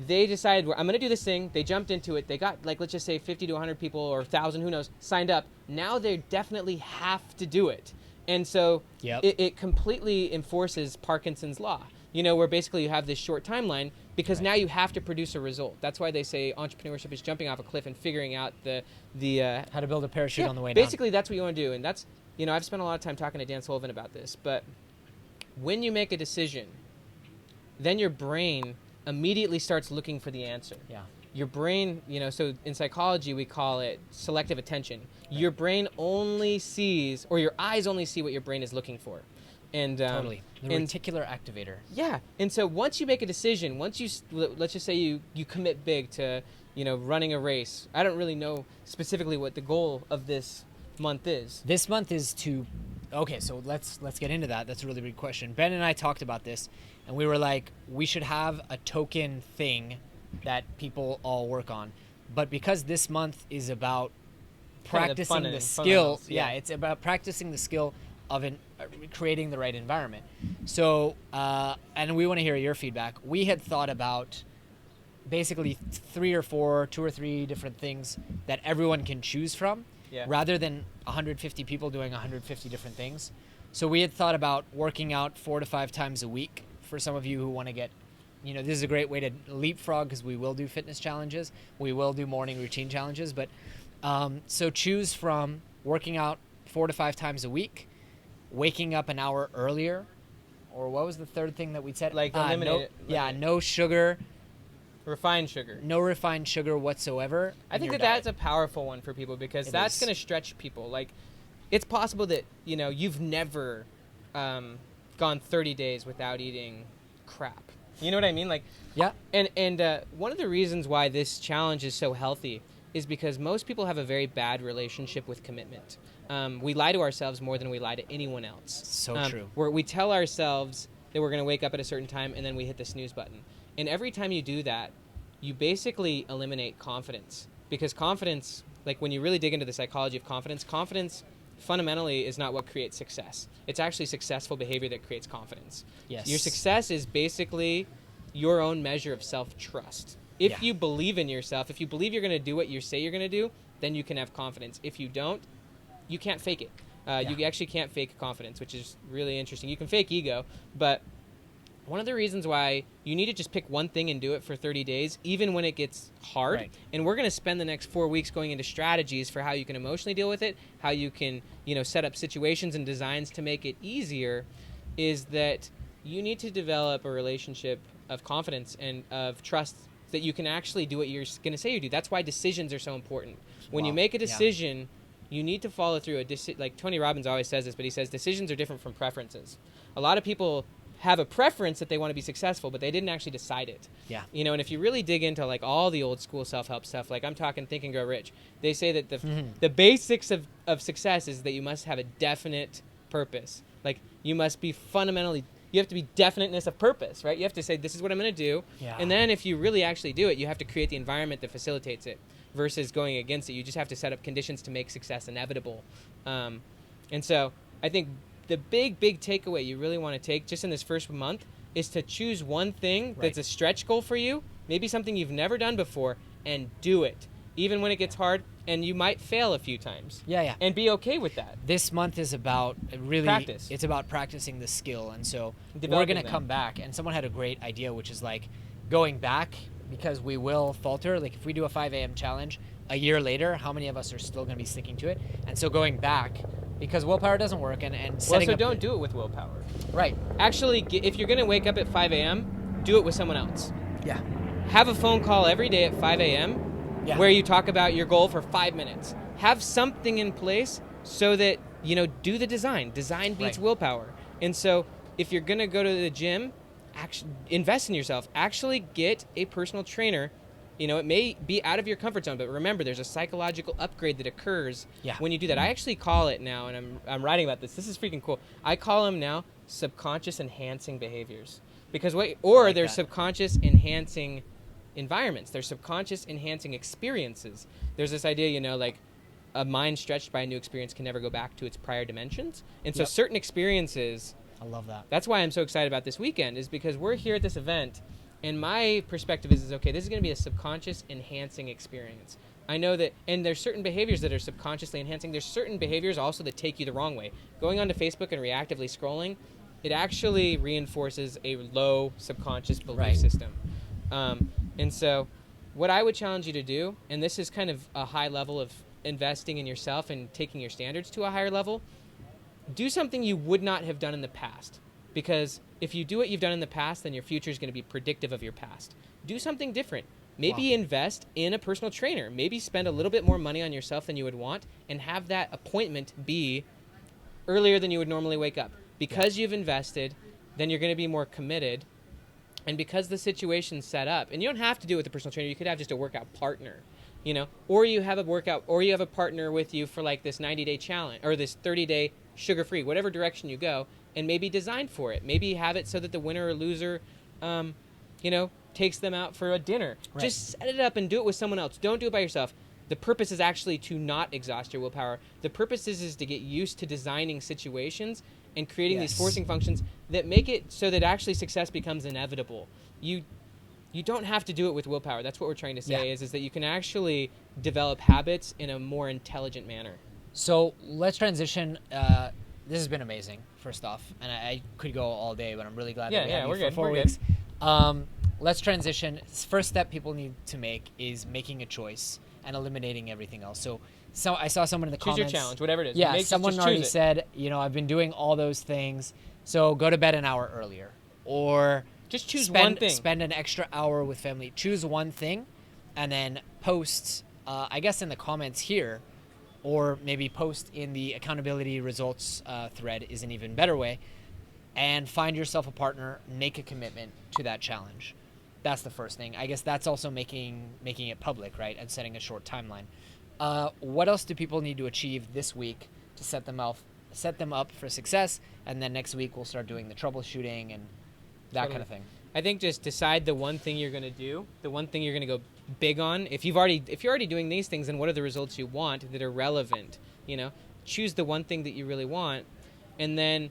They decided, I'm going to do this thing. They jumped into it. They got, let's just say 50 to 100 people or 1,000, who knows, signed up. Now they definitely have to do it. And so it completely enforces Parkinson's law, where basically you have this short timeline because now you have to produce a result. That's why they say entrepreneurship is jumping off a cliff and figuring out the how to build a parachute on the way down. Basically, that's what you want to do. And that's, I've spent a lot of time talking to Dan Sullivan about this. But when you make a decision, then your brain immediately starts looking for the answer. Yeah. Your brain, so in psychology we call it selective attention. Right. Your brain only sees, or your eyes only see what your brain is looking for. And totally. The reticular activator. Yeah. And so once you make a decision, let's just say you commit big to, running a race. I don't really know specifically what the goal of this month is. This month is so let's get into that. That's a really big question. Ben and I talked about this, and we were like, we should have a token thing that people all work on. But because this month is about practicing the skill, it's about practicing the skill of creating the right environment. So, and we want to hear your feedback. We had thought about basically 2 or 3 different things that everyone can choose from. Yeah. Rather than 150 people doing 150 different things. So we had thought about working out 4 to 5 times a week for some of you who want to get, this is a great way to leapfrog because we will do fitness challenges. We will do morning routine challenges. But so choose from working out 4 to 5 times a week, waking up an hour earlier, or what was the third thing that we said? Eliminate it. Yeah, no sugar. Refined sugar. No refined sugar whatsoever. I think that's a powerful one for people because that's going to stretch people. It's possible that, you've never gone 30 days without eating crap. You know what I mean? Yeah. And one of the reasons why this challenge is so healthy is because most people have a very bad relationship with commitment. We lie to ourselves more than we lie to anyone else. So true. Where we tell ourselves that we're going to wake up at a certain time and then we hit the snooze button. And every time you do that, you basically eliminate confidence. Because confidence, when you really dig into the psychology of confidence fundamentally is not what creates success. It's actually successful behavior that creates confidence. Yes. Your success is basically your own measure of self-trust. If you believe in yourself, if you believe you're going to do what you say you're going to do, then you can have confidence. If you don't, you can't fake it. You actually can't fake confidence, which is really interesting. You can fake ego, but one of the reasons why you need to just pick one thing and do it for 30 days, even when it gets hard. And we're going to spend the next 4 weeks going into strategies for how you can emotionally deal with it, how you can, set up situations and designs to make it easier, is that you need to develop a relationship of confidence and of trust that you can actually do what you're going to say you do. That's why decisions are so important. When you make a decision, you need to follow through like Tony Robbins always says this, but he says decisions are different from preferences. A lot of people have a preference that they want to be successful, but they didn't actually decide it. Yeah. And if you really dig into all the old school self-help stuff, I'm talking Think and Grow Rich, they say that the basics of success is that you must have a definite purpose. You must be fundamentally, you have to be definiteness of purpose, right? You have to say, this is what I'm going to do. Yeah. And then if you really actually do it, you have to create the environment that facilitates it versus going against it. You just have to set up conditions to make success inevitable. And so I think the big takeaway you really want to take just in this first month is to choose one thing that's a stretch goal for you, maybe something you've never done before, and do it. Even when it gets hard, and you might fail a few times. Yeah. And be okay with that. This month is about really practice. It's about practicing the skill, and so Developing we're going to them. come back. And someone had a great idea, which is like going back, because we will falter. Like if we do a 5 a.m. challenge a year later, how many of us are still going to be sticking to it? And so going back, because willpower doesn't work, and setting so up don't do it with willpower. Right. Actually, if you're going to wake up at 5 a.m., do it with someone else. Yeah. Have a phone call every day at 5 a.m. where you talk about your goal for 5 minutes. Have something in place so that, do the design. Design beats willpower. And so if you're going to go to the gym, invest in yourself. Actually get a personal trainer. It may be out of your comfort zone, but remember, there's a psychological upgrade that occurs when you do that. I actually call it now, and I'm writing about this. This is freaking cool. I call them now subconscious enhancing behaviors. Because they're subconscious enhancing environments. They're subconscious enhancing experiences. There's this idea, like a mind stretched by a new experience can never go back to its prior dimensions. And so certain experiences, I love that. That's why I'm so excited about this weekend, is because we're here at this event, and my perspective is okay, this is going to be a subconscious enhancing experience. I know that, and there's certain behaviors that are subconsciously enhancing. There's certain behaviors also that take you the wrong way. Going onto Facebook and reactively scrolling, it actually reinforces a low subconscious belief system. And so what I would challenge you to do, and this is kind of a high level of investing in yourself and taking your standards to a higher level, do something you would not have done in the past. Because if you do what you've done in the past, then your future is going to be predictive of your past. Do something different. Maybe invest in a personal trainer. Maybe spend a little bit more money on yourself than you would want, and have that appointment be earlier than you would normally wake up. Because you've invested, then you're going to be more committed. And because the situation's set up, and you don't have to do it with a personal trainer, you could have just a workout partner, or you have a partner with you for like this 90-day challenge or this 30-day sugar-free, whatever direction you go, and maybe design for it. Maybe have it so that the winner or loser, takes them out for a dinner. Right. Just set it up and do it with someone else. Don't do it by yourself. The purpose is actually to not exhaust your willpower. The purpose is to get used to designing situations and creating these forcing functions that make it so that actually success becomes inevitable. You don't have to do it with willpower. That's what we're trying to say is that you can actually develop habits in a more intelligent manner. So let's transition. This has been amazing, first off, and I could go all day, but I'm really glad that we have you for 4 weeks. Let's transition. First step people need to make is making a choice and eliminating everything else. So I saw someone in the comments. Choose your challenge, whatever it is. Yeah, someone already said, I've been doing all those things, so go to bed an hour earlier. Or just choose one thing. Spend an extra hour with family. Choose one thing, and then post, I guess in the comments here, or maybe post in the accountability results thread is an even better way, and find yourself a partner, make a commitment to that challenge. That's the first thing. I guess that's also making it public, right, and setting a short timeline. What else do people need to achieve this week to set them up for success? And then next week we'll start doing the troubleshooting and that kind of thing. I think just decide the one thing you're going to do, the one thing you're going to go big on. If you're already doing these things, then what are the results you want that are relevant? Choose the one thing that you really want, and then,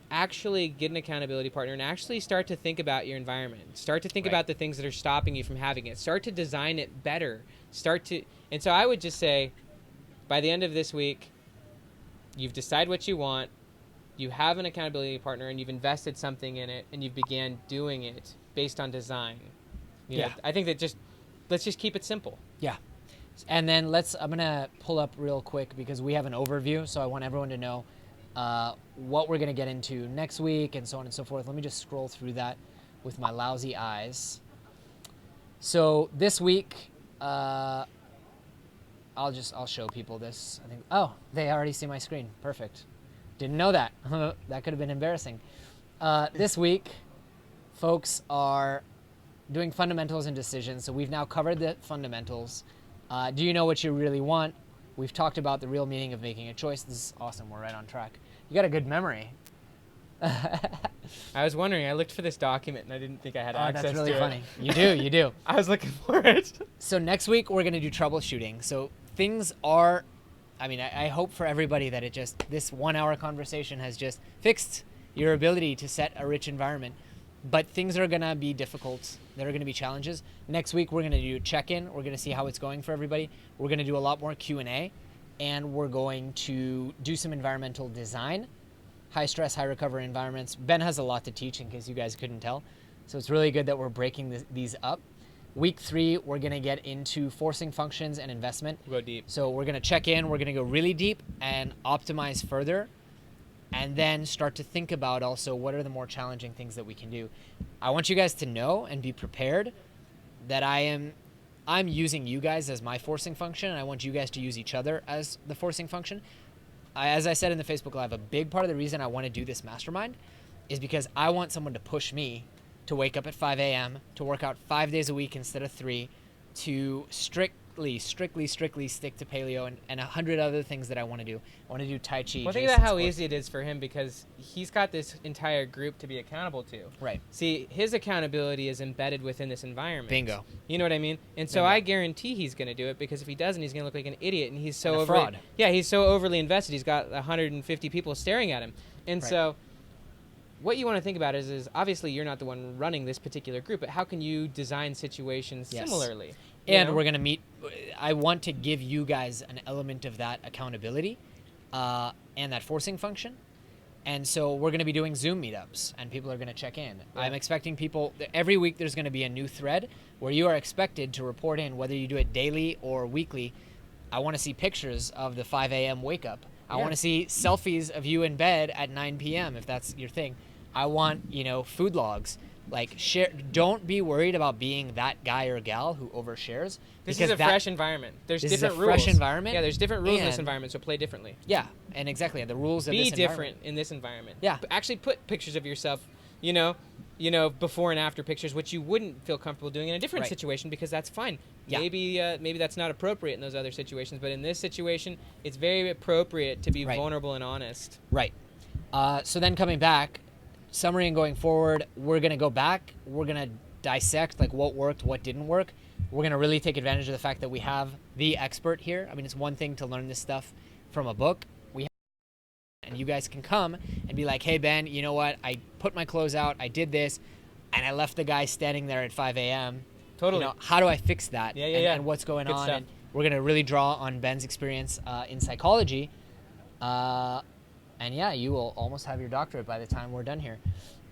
actually get an accountability partner and actually start to think about your environment. Start to think about the things that are stopping you from having it. Start to design it better. And so I would just say, by the end of this week, you've decided what you want, you have an accountability partner, and you've invested something in it, and you've began doing it based on design. I think that let's just keep it simple. Yeah. And then I'm going to pull up real quick because we have an overview, so I want everyone to know what we're going to get into next week and so on and so forth. Let me just scroll through that with my lousy eyes. So this week, I'll show people this. I think, they already see my screen. Perfect. Didn't know that. That could have been embarrassing. This week, folks are doing fundamentals and decisions. So we've now covered the fundamentals. Do you know what you really want? We've talked about the real meaning of making a choice. This is awesome. We're right on track. You got a good memory. I was wondering. I looked for this document and I didn't think I had access to it. That's really funny. You do, you do. I was looking for it. So next week we're gonna do troubleshooting. So things are, I mean, I hope for everybody that this 1 hour conversation has just fixed your ability to set a rich environment. But things are gonna be difficult. There are gonna be challenges. Next week we're gonna do check-in. We're gonna see how it's going for everybody. We're gonna do a lot more Q&A, and we're going to do some environmental design, high stress, high recovery environments. Ben has a lot to teach in case you guys couldn't tell. So it's really good that we're breaking these up. Week 3, we're gonna get into forcing functions and investment. We'll go deep. So we're gonna check in, we're gonna go really deep and optimize further, and then start to think about also what are the more challenging things that we can do. I want you guys to know and be prepared that I'm using you guys as my forcing function, and I want you guys to use each other as the forcing function. As I said in the Facebook Live, a big part of the reason I want to do this mastermind is because I want someone to push me to wake up at 5 a.m., to work out 5 days a week instead of 3, to strictly stick to paleo and 100 other things that I want to do. I want to do Tai Chi. Well, think about how easy it is for him because he's got this entire group to be accountable to. Right. See, his accountability is embedded within this environment. Bingo. You know what I mean? And so I guarantee he's going to do it because if he doesn't, he's going to look like an idiot. And he's so fraud. Yeah, he's so overly invested. He's got 150 people staring at him. And so what you want to think about is obviously you're not the one running this particular group, but how can you design situations similarly? And we're going to meet. I want to give you guys an element of that accountability and that forcing function. And so we're going to be doing Zoom meetups, and people are going to check in. Yeah. I'm expecting people, every week there's going to be a new thread where you are expected to report in, whether you do it daily or weekly. I want to see pictures of the 5 a.m. wake up. I want to see selfies of you in bed at 9 p.m. if that's your thing. I want, food logs. Like, share. Don't be worried about being that guy or gal who overshares. This is a fresh environment. There's different rules. Fresh environment. Yeah, there's different rules in this environment, so play differently. Yeah, and exactly. The rules of this environment. Be different in this environment. Yeah. But actually put pictures of yourself, before and after pictures, which you wouldn't feel comfortable doing in a different situation because that's fine. Yeah. Maybe that's not appropriate in those other situations, but in this situation, it's very appropriate to be vulnerable and honest. Right. So then coming back, summary and going forward, we're going to go back. We're going to dissect like what worked, what didn't work. We're going to really take advantage of the fact that we have the expert here. I mean, it's one thing to learn this stuff from a book. And you guys can come and be like, hey, Ben, you know what? I put my clothes out. I did this. And I left the guy standing there at 5 a.m. Totally. How do I fix that? And what's going Good on? stuff. And we're going to really draw on Ben's experience in psychology. And you will almost have your doctorate by the time we're done here.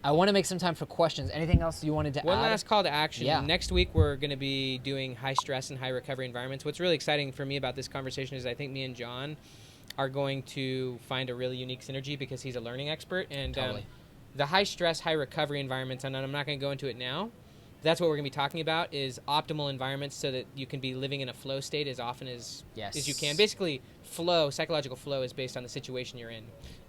I want to make some time for questions. Anything else you wanted to add? One last call to action. Yeah. Next week, we're going to be doing high stress and high recovery environments. What's really exciting for me about this conversation is I think me and John are going to find a really unique synergy because he's a learning expert. And the high stress, high recovery environments, and I'm not going to go into it now. That's what we're going to be talking about is optimal environments so that you can be living in a flow state as often as you can. Basically, psychological flow is based on the situation you're in.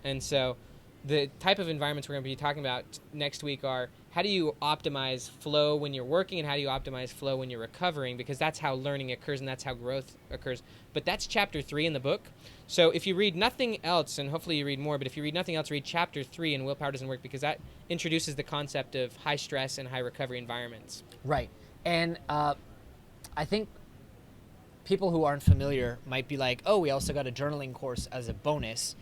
And so the type of environments we're going to be talking about next week are how do you optimize flow when you're working and how do you optimize flow when you're recovering, because that's how learning occurs and that's how growth occurs. But that's chapter 3 in the book. So if you read nothing else, and hopefully you read more, but if you read nothing else, read chapter 3 in Willpower Doesn't Work, because that introduces the concept of high stress and high recovery environments. Right. And I think people who aren't familiar might be like, oh, we also got a journaling course as a bonus.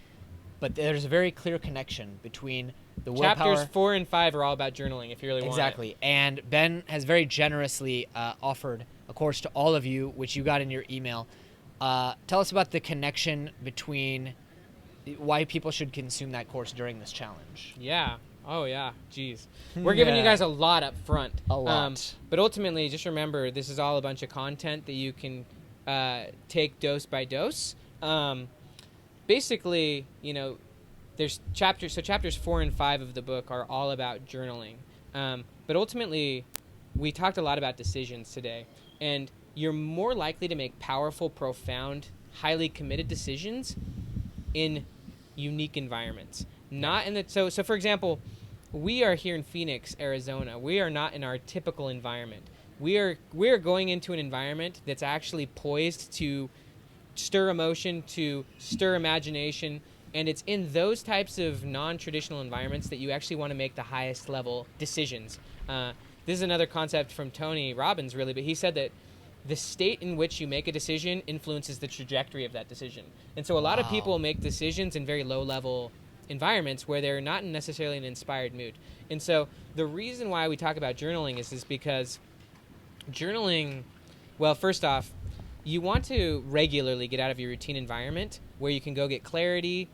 But there's a very clear connection between the willpower. Chapters 4 and 5 are all about journaling if you really want it. Exactly. And Ben has very generously offered a course to all of you, which you got in your email. Tell us about the connection between why people should consume that course during this challenge. Yeah. Oh, yeah. Jeez. We're giving you guys a lot up front. A lot. But ultimately, just remember, this is all a bunch of content that you can take dose by dose. Basically, there's chapters. So chapters 4 and 5 of the book are all about journaling. But ultimately, we talked a lot about decisions today. And you're more likely to make powerful, profound, highly committed decisions in unique environments. Not in the so for example, we are here in Phoenix, Arizona. We are not in our typical environment. We are going into an environment that's actually poised to stir emotion, to stir imagination, And it's in those types of non-traditional environments that you actually want to make the highest level decisions. This is another concept from Tony Robbins, really, but he said that the state in which you make a decision influences the trajectory of that decision. And so a lot of people make decisions in very low-level environments where they're not necessarily in an inspired mood. And so the reason why we talk about journaling is because journaling, well, first off, you want to regularly get out of your routine environment where you can go get clarity,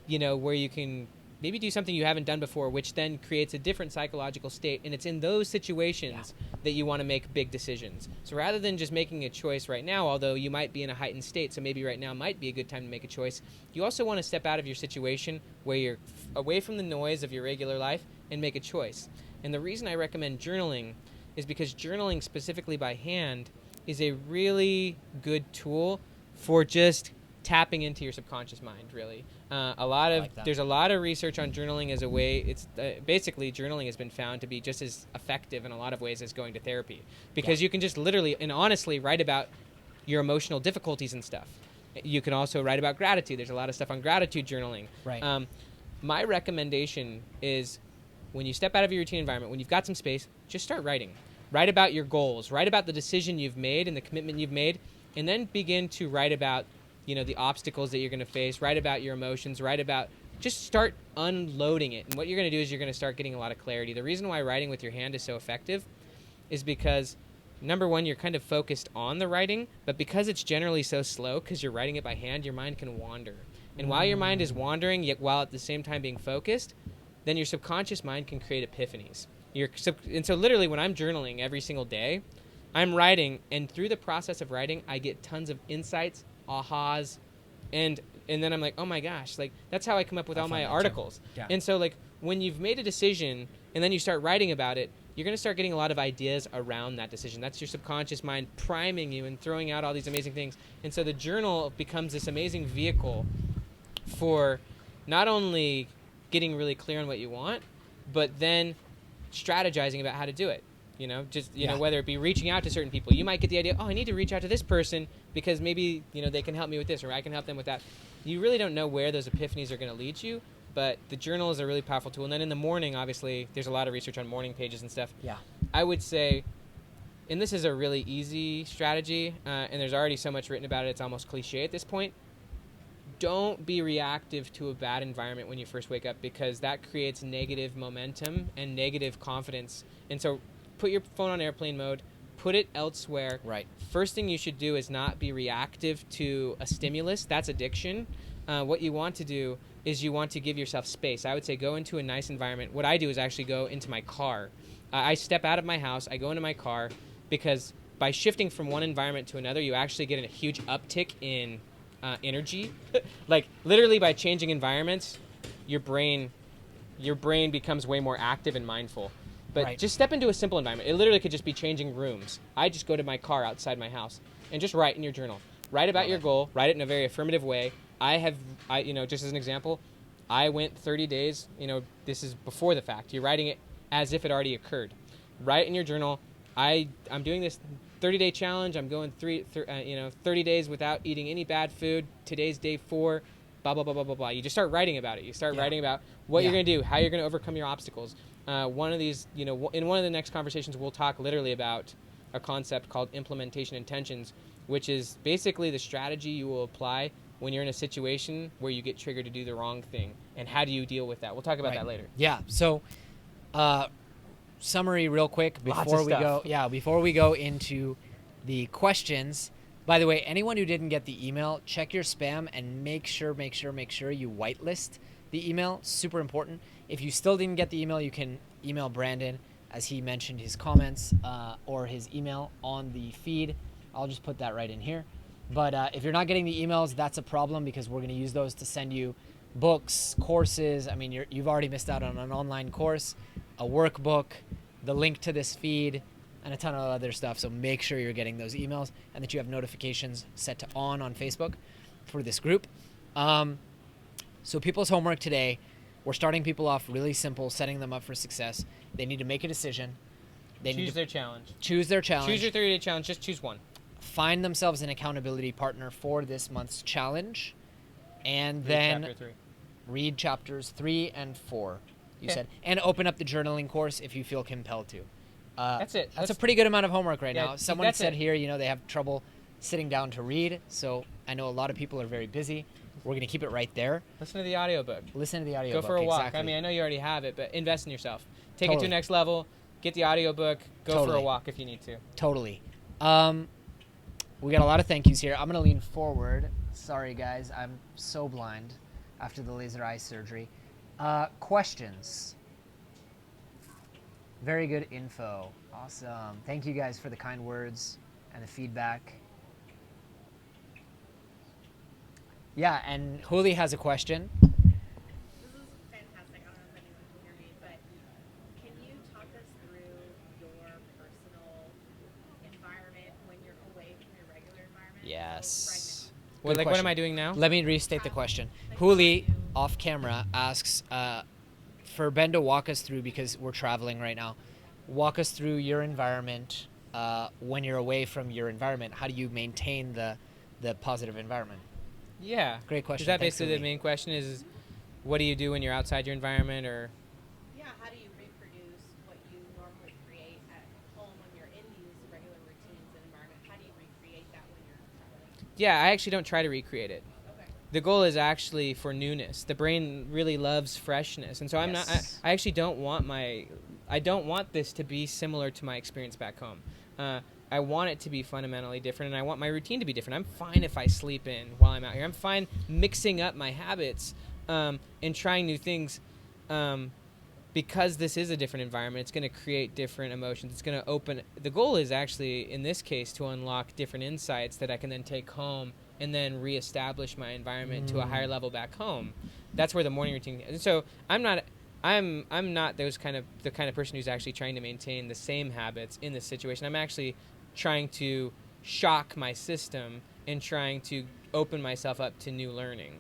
where you can maybe do something you haven't done before, which then creates a different psychological state. And it's in those situations that you want to make big decisions. So rather than just making a choice right now, although you might be in a heightened state, so maybe right now might be a good time to make a choice, you also want to step out of your situation where you're away from the noise of your regular life and make a choice. And the reason I recommend journaling is because journaling specifically by hand is a really good tool for just tapping into your subconscious mind, really. There's a lot of research on journaling as a way. It's basically journaling has been found to be just as effective in a lot of ways as going to therapy, because you can just literally and honestly write about your emotional difficulties and stuff. You can also write about gratitude. There's a lot of stuff on gratitude journaling. Right. My recommendation is when you step out of your routine environment, when you've got some space, just start writing. Write about your goals. Write about the decision you've made and the commitment you've made, and then begin to write about the obstacles that you're going to face. Write about your emotions. Just start unloading it. And what you're going to do is you're going to start getting a lot of clarity. The reason why writing with your hand is so effective is because, number one, you're kind of focused on the writing, but because it's generally so slow, because you're writing it by hand, your mind can wander. And while your mind is wandering, yet while at the same time being focused, then your subconscious mind can create epiphanies. And so literally when I'm journaling every single day, I'm writing, and through the process of writing, I get tons of insights, ahas, and then I'm like, oh my gosh, like that's how I come up with all my articles. Yeah. And so like when you've made a decision and then you start writing about it, you're going to start getting a lot of ideas around that decision. That's your subconscious mind priming you and throwing out all these amazing things. And so the journal becomes this amazing vehicle for not only getting really clear on what you want, but then strategizing about how to do it. Whether it be reaching out to certain people. You might get the idea, I need to reach out to this person because maybe, they can help me with this, or I can help them with that. You really don't know where those epiphanies are going to lead you, but the journal is a really powerful tool. And then in the morning, obviously, there's a lot of research on morning pages and stuff. Yeah. I would say, and this is a really easy strategy, and there's already so much written about it, it's almost cliche at this point. Don't be reactive to a bad environment when you first wake up, because that creates negative momentum and negative confidence. And so put your phone on airplane mode, put it elsewhere. Right. First thing you should do is not be reactive to a stimulus. That's addiction. What you want to do is you want to give yourself space. I would say go into a nice environment. What I do is actually go into my car. I step out of my house, I go into my car, because by shifting from one environment to another, you actually get a huge uptick in energy. Like literally by changing environments, your brain becomes way more active and mindful. But just step into a simple environment. It literally could just be changing rooms. I just go to my car outside my house and just write in your journal. Write about your goal. Write it in a very affirmative way. Just as an example, I went 30 days, this is before the fact. You're writing it as if it already occurred. Write in your journal, I'm doing this 30-day challenge. I'm going 30 days without eating any bad food. Today's day 4, blah, blah, blah, blah, blah, blah. You just start writing about it. You start writing about what you're going to do, how you're going to overcome your obstacles. One of these, in one of the next conversations, we'll talk literally about a concept called implementation intentions, which is basically the strategy you will apply when you're in a situation where you get triggered to do the wrong thing, and how do you deal with that. We'll talk about that later. Yeah. So, summary real quick before we go into the questions. By the way, anyone who didn't get the email, check your spam and make sure you whitelist the email. Super important. If you still didn't get the email, you can email Brandon, as he mentioned his comments or his email on the feed. I'll just put that right in here. But if you're not getting the emails, that's a problem, because we're going to use those to send you books, courses. I mean, you've already missed out on an online course, a workbook, the link to this feed, and a ton of other stuff. So make sure you're getting those emails and that you have notifications set to on Facebook for this group. So people's homework today, we're starting people off really simple, setting them up for success. They need to make a decision. They choose their challenge. Choose their challenge. Choose your 30-day challenge. Just choose one. Find themselves an accountability partner for this month's challenge. And Read then chapter 3. read chapters 3 and 4, you Okay. said, and open up the journaling course if you feel compelled to. That's it. That's a pretty good amount of homework right Yeah, now. see, Someone that's said it. here, they have trouble sitting down to read, so I know a lot of people are very busy. We're going to keep it right there. Listen to the audiobook. Listen to the audiobook. Go for a walk. Exactly. I mean, I know you already have it, but invest in yourself. Take it to Totally. the next level. Get the audiobook. Go for a Totally. walk if you need to. Totally. We got a lot of thank yous here. I'm going to lean forward. Sorry, guys. I'm so blind after the laser eye surgery. Questions. Very good info. Awesome. Thank you guys for the kind words and the feedback. Yeah, and Huli has a question. This is fantastic. I don't know if anyone can hear me, but can you talk us through your personal environment when you're away from your regular environment? Yes. Well, Good like, what question. am I doing now? Let me restate the question. Like, Huli, how do you- off camera, asks for Ben to walk us through, because we're traveling right now, walk us through your environment when you're away from your environment. How do you maintain the positive environment? Yeah. Great question. Is that Thanks, basically the Huli. main question? Is what do you do when you're outside your environment, or? Yeah, how do you reproduce what you normally create at home when you're in these regular routines and environment? How do you recreate that when you're traveling? Yeah, I actually don't try to recreate it. Okay. The goal is actually for newness. The brain really loves freshness, and so I'm not. Yes. I actually don't want I don't want this to be similar to my experience back home. I want it to be fundamentally different, and I want my routine to be different. I'm fine if I sleep in while I'm out here. I'm fine mixing up my habits and trying new things because this is a different environment. It's going to create different emotions. It's going to open. The goal is actually, in this case, to unlock different insights that I can then take home and then reestablish my environment to a higher level back home. That's where the morning routine. And so I'm not the kind of person who's actually trying to maintain the same habits in this situation. I'm actually trying to shock my system and trying to open myself up to new learning.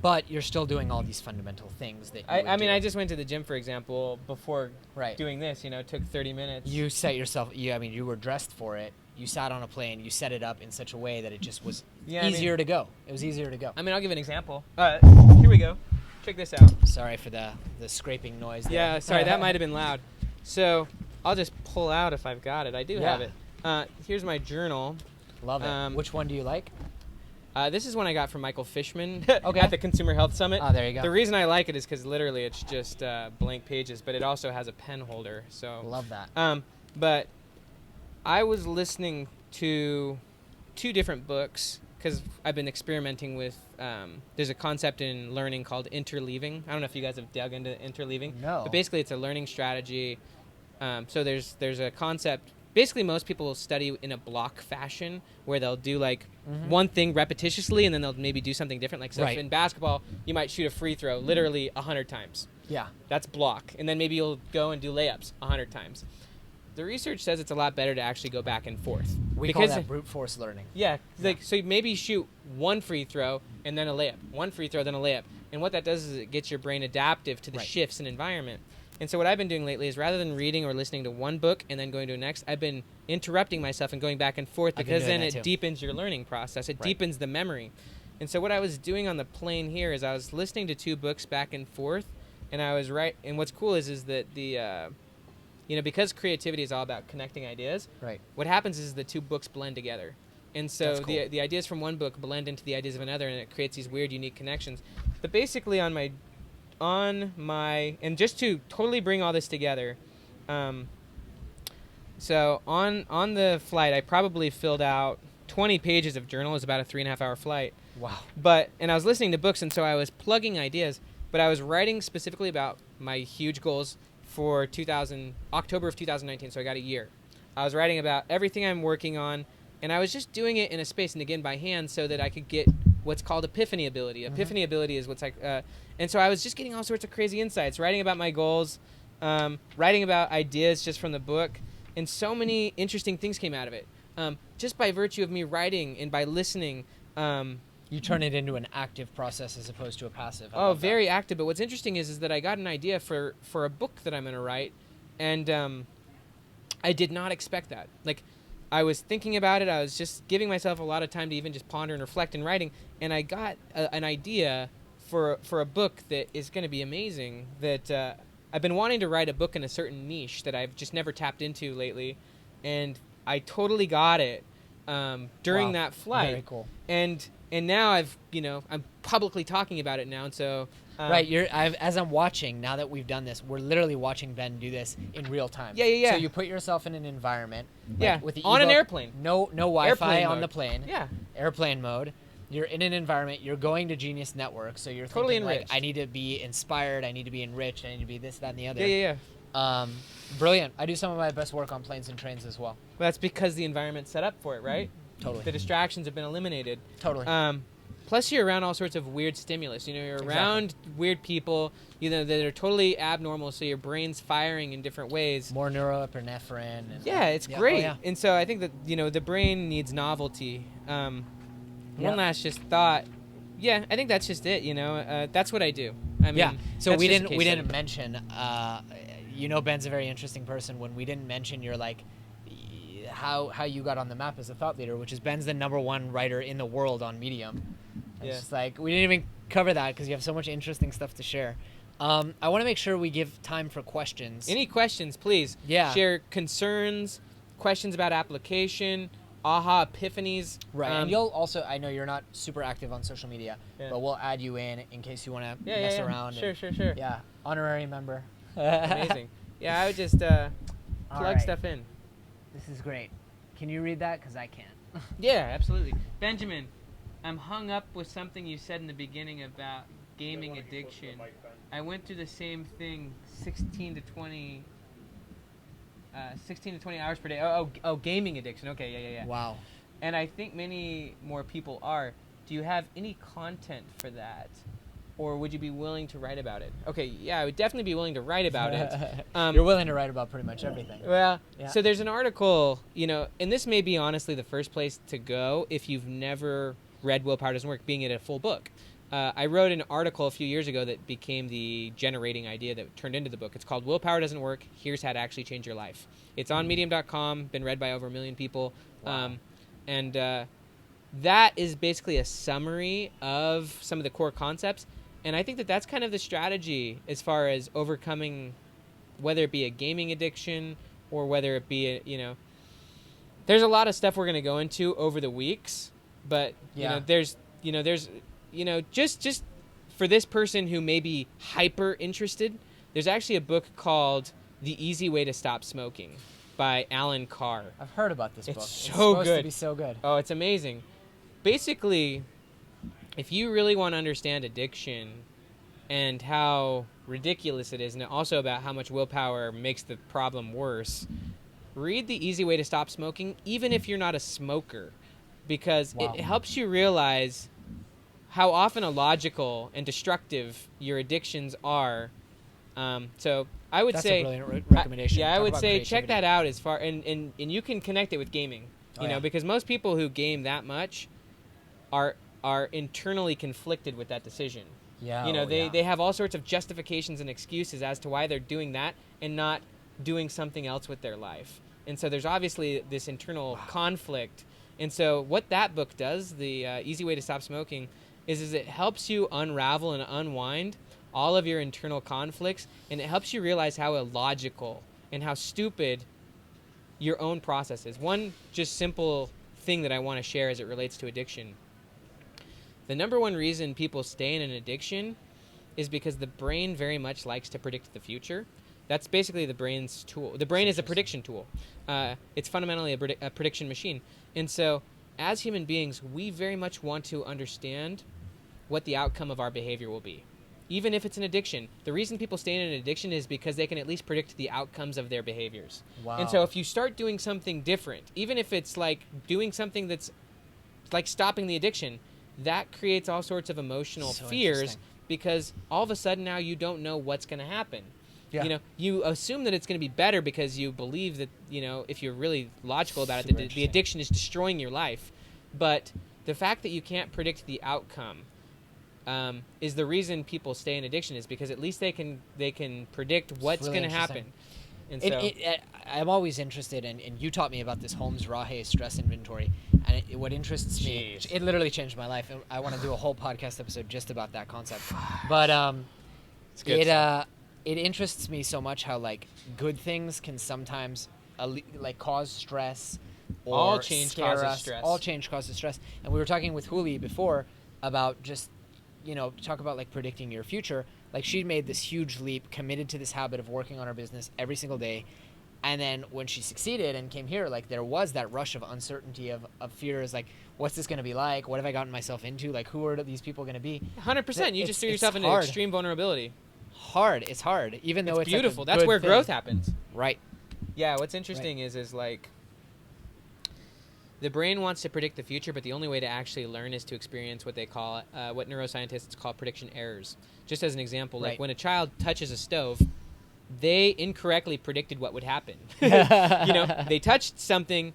But you're still doing all these fundamental things that you I would mean, do. I just went to the gym, for example, before Right. doing this. It took 30 minutes. You set yourself. You were dressed for it. You sat on a plane. You set it up in such a way that it just was easier to go. It was easier to go. I mean, I'll give an example. Here we go. Check this out. Sorry for the scraping noise there. Yeah, sorry, that might have been loud. So I'll just pull out if I've got it. I do have it. Here's my journal. Love it. Which one do you like? This is one I got from Michael Fishman Okay. at the Consumer Health Summit. Oh, there you go. The reason I like it is because literally it's just blank pages, but it also has a pen holder. So Love that. But I was listening to 2 different books because I've been experimenting with. There's a concept in learning called interleaving. I don't know if you guys have dug into interleaving. No. But basically, it's a learning strategy. So there's a concept. Basically, most people will study in a block fashion where they'll do like one thing repetitiously and then they'll maybe do something different. Like so Right. if in basketball, you might shoot a free throw literally 100 times. Yeah. That's block. And then maybe you'll go and do layups 100 times. The research says it's a lot better to actually go back and forth. We call that brute force learning. Yeah, like so maybe you shoot one free throw and then a layup, one free throw then a layup, and what that does is it gets your brain adaptive to the Right. shifts in environment. And so what I've been doing lately is rather than reading or listening to one book and then going to the next, I've been interrupting myself and going back and forth I've been because doing then that it too. deepens your learning process. It Right. deepens the memory. And so what I was doing on the plane here is I was listening to 2 books back and forth, and I was right. And what's cool is that the because creativity is all about connecting ideas. Right. What happens is the 2 books blend together. And so That's cool. the ideas from one book blend into the ideas of another, and it creates these weird, unique connections. But basically and just to totally bring all this together, so on the flight, I probably filled out 20 pages of journal. It was about a 3.5-hour flight. Wow. And I was listening to books, and so I was plugging ideas, but I was writing specifically about my huge goals for October of 2019, so I got a year. I was writing about everything I'm working on, and I was just doing it in a space, and again by hand, so that I could get what's called epiphany ability. Epiphany ability is what's like, and so I was just getting all sorts of crazy insights, writing about my goals, writing about ideas just from the book, and so many interesting things came out of it. Just by virtue of me writing and by listening. You turn it into an active process as opposed to a passive. I Oh, love that. very active. But what's interesting is that I got an idea for a book that I'm going to write, and I did not expect that. Like, I was thinking about it. I was just giving myself a lot of time to even just ponder and reflect in writing, and I got an idea for a book that is going to be amazing. That I've been wanting to write a book in a certain niche that I've just never tapped into lately, and I totally got it during that flight. Very cool. And now I'm publicly talking about it now, and so. Right, as I'm watching, now that we've done this, we're literally watching Ben do this in real time. Yeah. So you put yourself in an environment. With the on an airplane. No Wi-Fi Airplane on mode. the plane. Yeah. Airplane mode. You're in an environment. You're going to Genius Network, so you're Totally thinking, like, enriched. I need to be inspired. I need to be enriched. I need to be this, that, and the other. Yeah. Brilliant. I do some of my best work on planes and trains as well. Well, that's because the environment's set up for it, right? Totally. The distractions have been eliminated. Totally. Plus, you're around all sorts of weird stimulus. You're around weird people, that are totally abnormal, so your brain's firing in different ways. More neuroepinephrine. Yeah, it's great. Oh, yeah. And so I think that, the brain needs novelty. One last just thought. Yeah, I think that's just it, that's what I do. I mean, so that's we just a didn't case study. mention, Ben's a very interesting person. When we didn't mention your, like, how you got on the map as a thought leader, which is Ben's the #1 writer in the world on Medium. It's just like, we didn't even cover that because you have so much interesting stuff to share. I want to make sure we give time for questions. Any questions, please. Yeah. Share concerns, questions about application, aha epiphanies. Right. And you'll also, I know you're not super active on social media, but we'll add you in case you want to mess around. Sure. Yeah. Honorary member. Amazing. Yeah, I would just plug stuff in. This is great. Can you read that? Because I can't. Yeah, absolutely. Benjamin, I'm hung up with something you said in the beginning about gaming addiction. I went through the same thing 16 to 20 hours per day. Oh, gaming addiction. Okay, yeah. Wow. And I think many more people are. Do you have any content for that? Or would you be willing to write about it? Okay, yeah, I would definitely be willing to write about it. You're willing to write about pretty much everything. Well, yeah. So there's an article, and this may be honestly the first place to go if you've never read Willpower Doesn't Work, being it a full book. I wrote an article a few years ago that became the generating idea that turned into the book. It's called Willpower Doesn't Work, Here's How to Actually Change Your Life. It's on Medium.com, been read by over 1 million people. Wow. And that is basically a summary of some of the core concepts. And I think that that's kind of the strategy as far as overcoming, whether it be a gaming addiction or whether it be there's a lot of stuff we're going to go into over the weeks, but there's just for this person who may be hyper interested, there's actually a book called The Easy Way to Stop Smoking by Alan Carr. I've heard about this book. It's so supposed good. To be so good. Oh, it's amazing. Basically, if you really want to understand addiction and how ridiculous it is, and also about how much willpower makes the problem worse, read The Easy Way to Stop Smoking, even if you're not a smoker, because it helps you realize how often illogical and destructive your addictions are. So I would say... That's a brilliant recommendation. I would say check that out as far... And you can connect it with gaming, you know, because most people who game that much are internally conflicted with that decision. Yeah, they have all sorts of justifications and excuses as to why they're doing that and not doing something else with their life. And so there's obviously this internal conflict. And so what that book does, The Easy Way to Stop Smoking, is it helps you unravel and unwind all of your internal conflicts, and it helps you realize how illogical and how stupid your own process is. One just simple thing that I want to share as it relates to addiction. The #1 reason people stay in an addiction is because the brain very much likes to predict the future. That's basically the brain's tool. The brain is a prediction tool. It's fundamentally a prediction machine. And so as human beings, we very much want to understand what the outcome of our behavior will be. Even if it's an addiction. The reason people stay in an addiction is because they can at least predict the outcomes of their behaviors. Wow. And so if you start doing something different, even if it's like doing something that's like stopping the addiction, that creates all sorts of emotional fears because all of a sudden now you don't know what's going to happen. Yeah. You assume that it's going to be better because you believe that, if you're really logical about it, that the addiction is destroying your life. But the fact that you can't predict the outcome is the reason people stay in addiction, is because at least they can predict what's going to happen. And so I'm always interested in, and you taught me about this Holmes Rahe stress inventory, and what interests me, Jeez. it literally changed my life. And I want to do a whole podcast episode just about that concept. But it's good stuff. it interests me so much how like good things can sometimes like cause stress or All change scare causes us. stress. All change causes stress. And we were talking with Huli before about just, talk about like predicting your future. Like she made this huge leap, committed to this habit of working on her business every single day. And then when she succeeded and came here, like there was that rush of uncertainty of fear is like, what's this going to be like? What have I gotten myself into? Like, who are these people going to be? 100%. You just threw yourself into hard. extreme vulnerability. It's hard. Even though it's beautiful. Like That's good where thing. growth happens. Right. Yeah, what's interesting is like the brain wants to predict the future, but the only way to actually learn is to experience what they call, what neuroscientists call prediction errors. Just as an example, like when a child touches a stove, they incorrectly predicted what would happen. They touched something,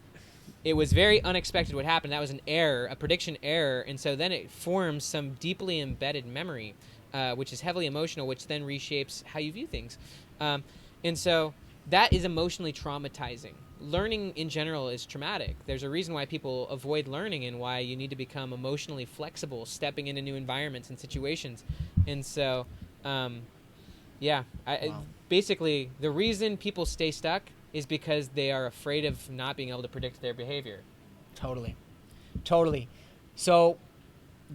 it was very unexpected what happened. That was an error, a prediction error, and so then it forms some deeply embedded memory, which is heavily emotional, which then reshapes how you view things. And so that is emotionally traumatizing. Learning in general is traumatic. There's a reason why people avoid learning and why you need to become emotionally flexible, stepping into new environments and situations. And so, basically, the reason people stay stuck is because they are afraid of not being able to predict their behavior. Totally. So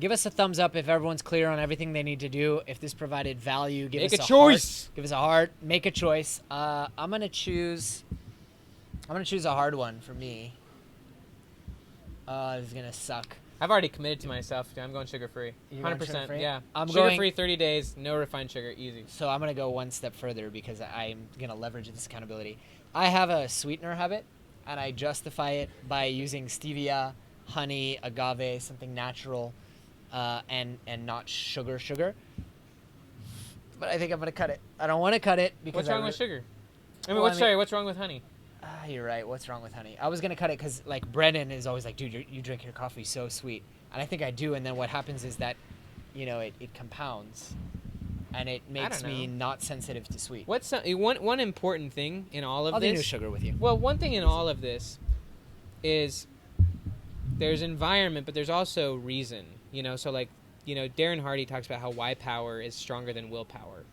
give us a thumbs up if everyone's clear on everything they need to do. If this provided value, give us a choice. Heart. Give us a heart. Make a choice. I'm gonna choose a hard one for me. This is gonna suck. I've already committed to myself. I'm going sugar-free. You're going 100%. sugar-free? Yeah. I'm Sugar-free, 30 days, no refined sugar, easy. So I'm gonna go one step further because I'm gonna leverage this accountability. I have a sweetener habit, and I justify it by using stevia, honey, agave, something natural, and not sugar. But I think I'm gonna cut it. I don't want to cut it because What's wrong with sugar? Well, what's wrong with honey? You're right. What's wrong with honey? I was gonna cut it because like Brennan is always like, dude, you drink your coffee so sweet, and I think I do. And then what happens is that, it compounds, and it makes me not sensitive to sweet. What's one important thing in all of I'll this? do sugar with you. Well, one thing in all of this is there's environment, but there's also reason. So like, Darren Hardy talks about how why power is stronger than willpower.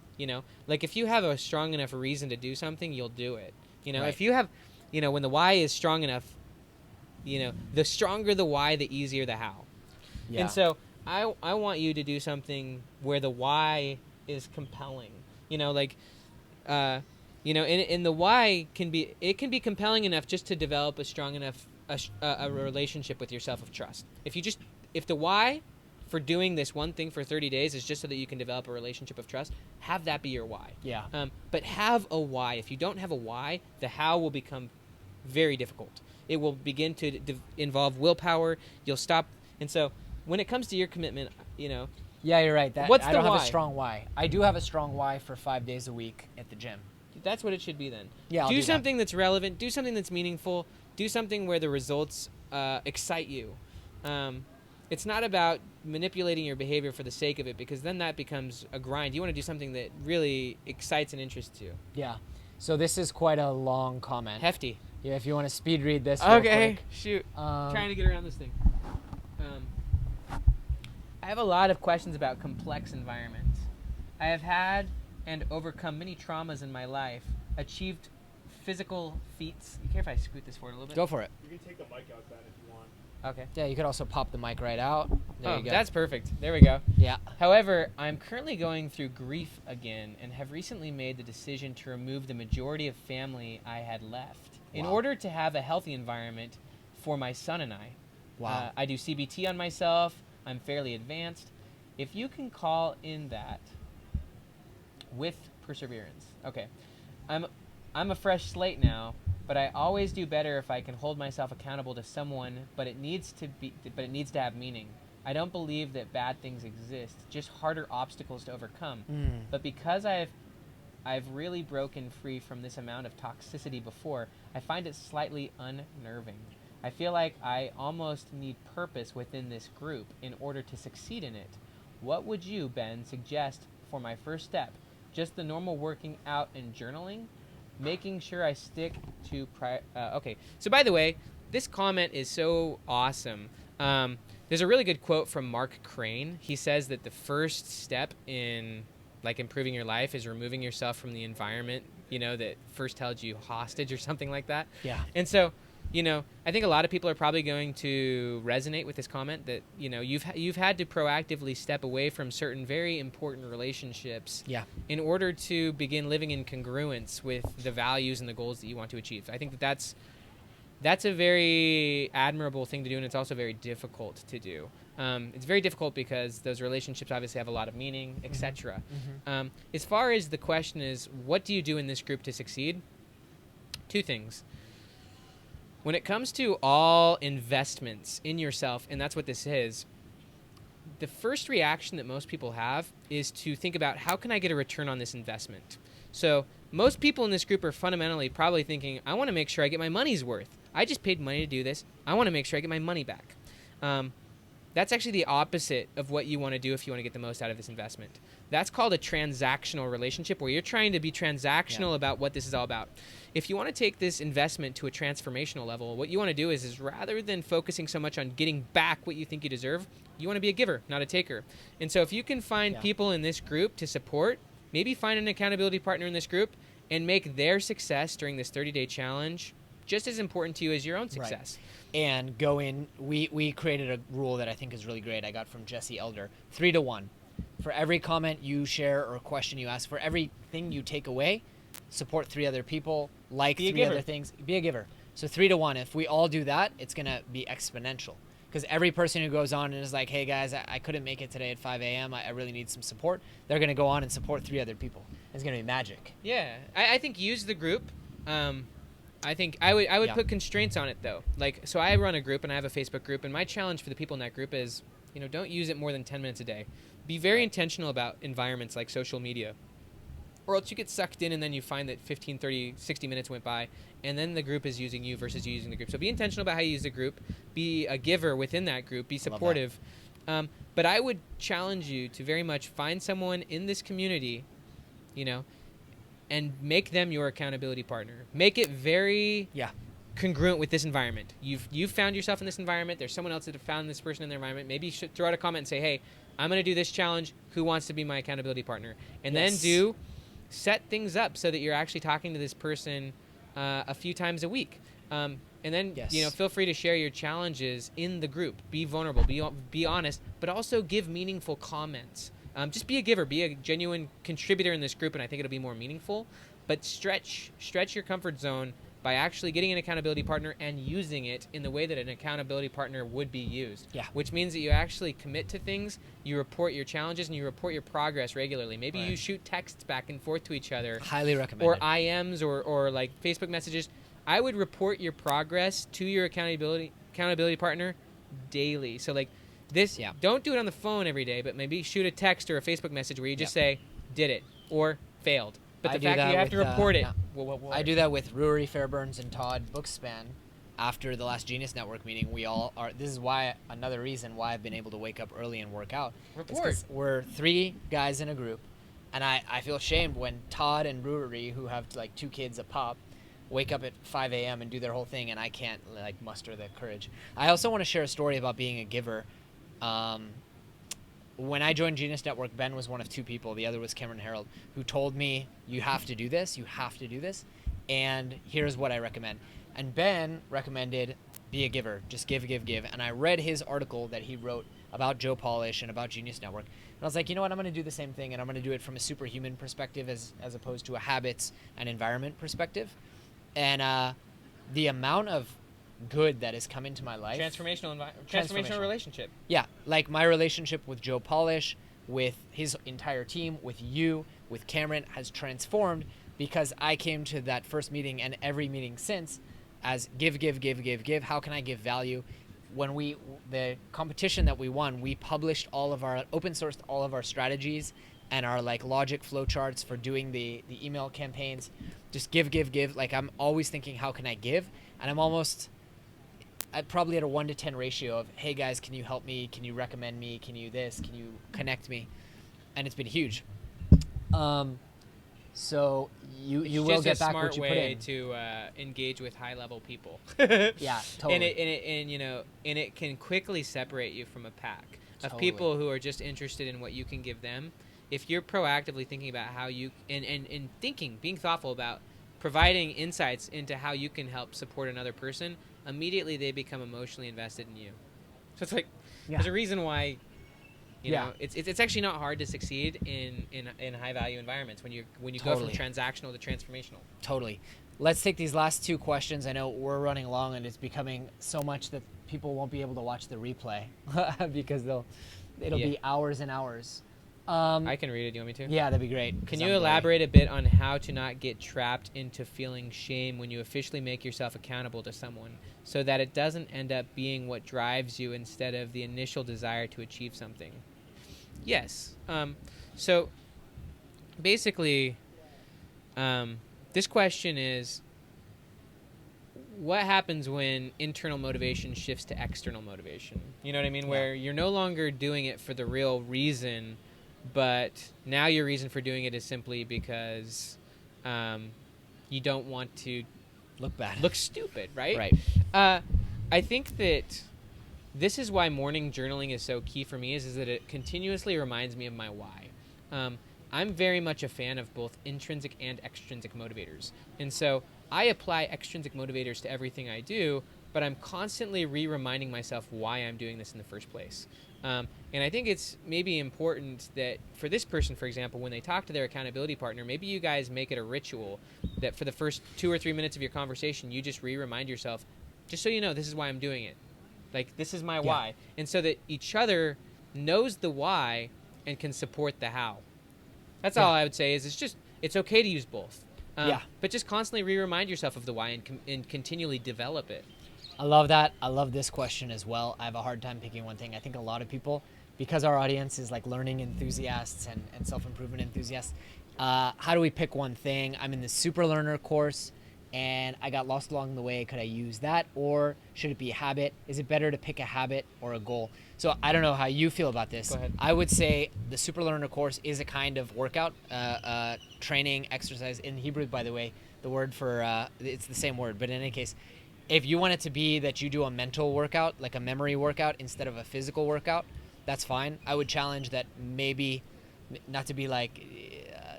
Like if you have a strong enough reason to do something, you'll do it. Right. If you have, when the why is strong enough, the stronger the why, the easier the how. Yeah. And so I want you to do something where the why is compelling. And the why can be compelling enough just to develop a strong enough a relationship with yourself of trust. If the why for doing this one thing for 30 days is just so that you can develop a relationship of trust, have that be your why. Yeah. But have a why. If you don't have a why, the how will become very difficult. It will begin to involve willpower. You'll stop. And so when it comes to your commitment, Yeah, you're right. I don't have a strong why. I do have a strong why for 5 days a week at the gym. that's what it should be then. Yeah, I'll do do something that's relevant. Do something that's meaningful. Do something where the results excite you. It's not about manipulating your behavior for the sake of it, because then that becomes a grind. You want to do something that really excites and interests you. Yeah. So this is quite a long comment. Hefty. Yeah, if you want to speed read this real Okay, quick. shoot. Trying to get around this thing. I have a lot of questions about complex environments. I have had and overcome many traumas in my life, achieved physical feats. You care if I scoot this forward a little bit? Go for it. You can take the mic outside if you want. Okay. Yeah, you could also pop the mic right out. There you go. That's perfect. There we go. Yeah. However, I'm currently going through grief again and have recently made the decision to remove the majority of family I had left in order to have a healthy environment for my son and I. Wow. I do CBT on myself. I'm fairly advanced. If you can call in that with perseverance. Okay. I'm a fresh slate now, but I always do better if I can hold myself accountable to someone, but it needs to have meaning. I don't believe that bad things exist, just harder obstacles to overcome. But because I've really broken free from this amount of toxicity before, I find it slightly unnerving. I feel like I almost need purpose within this group in order to succeed in it. What would you, Ben, suggest for my first step? Just the normal working out and journaling? making sure I stick to okay. So by the way, this comment is so awesome. There's a really good quote from Mark Crane. He says that the first step in like improving your life is removing yourself from the environment, that first held you hostage or something like that. Yeah. And so, I think a lot of people are probably going to resonate with this comment that, you've had to proactively step away from certain very important relationships in order to begin living in congruence with the values and the goals that you want to achieve. I think that that's a very admirable thing to do, and it's also very difficult to do. It's very difficult because those relationships obviously have a lot of meaning, etc. As far as the question is, what do you do in this group to succeed? Two things. When it comes to all investments in yourself, and that's what this is, the first reaction that most people have is to think about, how can I get a return on this investment? So most people in this group are fundamentally probably thinking, I want to make sure I get my money's worth. I just paid money to do this. I want to make sure I get my money back. That's actually the opposite of what you want to do if you want to get the most out of this investment. That's called a transactional relationship, where you're trying to be transactional about what this is all about. If you want to take this investment to a transformational level, what you want to do is rather than focusing so much on getting back what you think you deserve, you want to be a giver, not a taker. And so if you can find people in this group to support, maybe find an accountability partner in this group and make their success during this 30-day challenge just as important to you as your own success. Right. And go in, we created a rule that I think is really great. I got from Jesse Elder, 3-to-1. For every comment you share or question you ask, for everything you take away, support 3 other people, like 3 other things, be a giver. So 3-to-1, if we all do that, it's going to be exponential. Because every person who goes on and is like, hey guys, I couldn't make it today at 5 a.m. I really need some support, they're going to go on and support 3 other people. It's going to be magic. Yeah. I think use the group. I think I would put constraints on it though. Like, so I run a group and I have a Facebook group, and my challenge for the people in that group is, don't use it more than 10 minutes a day. Be very intentional about environments like social media, or else you get sucked in and then you find that 15, 30, 60 minutes went by, and then the group is using you versus you using the group. So be intentional about how you use the group. Be a giver within that group. Be supportive. But I would challenge you to very much find someone in this community, and make them your accountability partner. Make it very congruent with this environment. You've found yourself in this environment. There's someone else that have found this person in their environment. Maybe you should throw out a comment and say, hey, I'm going to do this challenge. Who wants to be my accountability partner? And then set things up so that you're actually talking to this person a few times a week. And then, feel free to share your challenges in the group. Be vulnerable. Be honest, but also give meaningful comments. Just be a giver. Be a genuine contributor in this group, and I think it'll be more meaningful. But stretch your comfort zone by actually getting an accountability partner and using it in the way that an accountability partner would be used. Yeah. Which means that you actually commit to things, you report your challenges, and you report your progress regularly. Maybe you shoot texts back and forth to each other. Highly recommended. Or IMs or like Facebook messages. I would report your progress to your accountability partner daily. So like this, don't do it on the phone every day, but maybe shoot a text or a Facebook message where you just say, did it, or failed. But the fact that you have to report it. I do that with Rory Fairburns and Todd Bookspan. After the last Genius Network meeting, we all are. This is another reason why I've been able to wake up early and work out. We're 3 guys in a group, and I feel ashamed when Todd and Rory, who have like 2 kids a pop, wake up at 5 a.m. and do their whole thing, and I can't like muster the courage. I also want to share a story about being a giver. When I joined Genius Network, Ben was one of 2 people. The other was Cameron Harold, who told me, you have to do this, and here's what I recommend. And Ben recommended, be a giver, just give. And I read his article that he wrote about Joe Polish and about Genius Network. And I was like, you know what, I'm going to do the same thing, and I'm going to do it from a superhuman perspective as opposed to a habits and environment perspective. And the amount of good that has come into my life. Transformational relationship. Yeah, like my relationship with Joe Polish, with his entire team, with you, with Cameron has transformed because I came to that first meeting and every meeting since as give. How can I give value? When the competition that we won, we published open sourced all of our strategies and our like logic flowcharts for doing the email campaigns. Just give. Like I'm always thinking, how can I give? And I'm probably at a 1-to-10 ratio of, hey guys, can you help me? Can you recommend me? Can you this? Can you connect me? And it's been huge. So you It's will just get a back smart what you put way in. to engage with high level people. Yeah, totally. And it can quickly separate you from a pack of Totally. people who are just interested in what you can give them. If you're proactively thinking about how you and thinking, being thoughtful about providing insights into how you can help support another person, immediately they become emotionally invested in you. So it's like there's a reason why you know it's actually not hard to succeed in high value environments when you go from Totally. transactional to transformational. Totally. Let's take these last two questions. I know we're running long and it's becoming so much that people won't be able to watch the replay because it'll be hours and hours. I can read it. Do you want me to? Yeah, that'd be great. Can 'cause you I'm elaborate a bit on how to not get trapped into feeling shame when you officially make yourself accountable to someone so that it doesn't end up being what drives you instead of the initial desire to achieve something? Yes. So basically, this question is, what happens when internal motivation shifts to external motivation? You know what I mean? Where you're no longer doing it for the real reason, but now your reason for doing it is simply because you don't want to look stupid, right? Right. I think that this is why morning journaling is so key for me, is that it continuously reminds me of my why. I'm very much a fan of both intrinsic and extrinsic motivators. And so I apply extrinsic motivators to everything I do, but I'm constantly reminding myself why I'm doing this in the first place. And I think it's maybe important that for this person, for example, when they talk to their accountability partner, maybe you guys make it a ritual that for the first 2 or 3 minutes of your conversation, you just remind yourself, just so you know, this is why I'm doing it. Like, this is my why. And so that each other knows the why and can support the how. That's all I would say is it's okay to use both. But just constantly remind yourself of the why and continually develop it. I love that. I love this question as well. I have a hard time picking one thing. I think a lot of people, because our audience is like learning enthusiasts and self-improvement enthusiasts, how do we pick one thing? I'm in the Super Learner course and I got lost along the way. Could I use that, or should it be a habit? Is it better to pick a habit or a goal? So I don't know how you feel about this. Go ahead. I would say the Super Learner course is a kind of workout, training, exercise. In Hebrew, by the way, the word for it's the same word, but in any case, if you want it to be that you do a mental workout, like a memory workout instead of a physical workout, that's fine. I would challenge that, maybe not to be like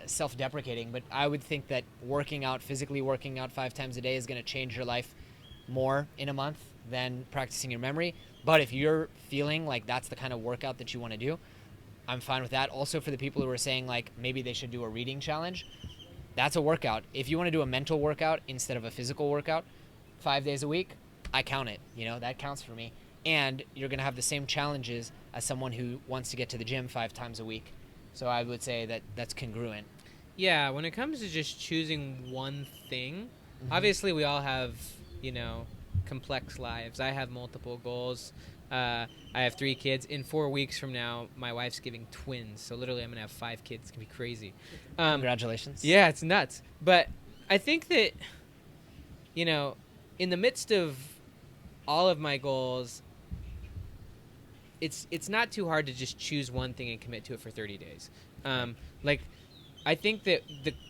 self-deprecating, but I would think that physically working out 5 times a day is going to change your life more in a month than practicing your memory. But if you're feeling like that's the kind of workout that you want to do, I'm fine with that. Also, for the people who are saying like maybe they should do a reading challenge, that's a workout. If you want to do a mental workout instead of a physical workout 5 days a week, I count it. That counts for me. And you're going to have the same challenges as someone who wants to get to the gym 5 times a week. So I would say that that's congruent. Yeah, when it comes to just choosing one thing, obviously we all have, complex lives. I have multiple goals. I have 3 kids. In 4 weeks from now, my wife's giving twins. So literally I'm going to have 5 kids. It's going to be crazy. Congratulations. Yeah, it's nuts. But I think that, in the midst of all of my goals, it's not too hard to just choose one thing and commit to it for 30 days. I think that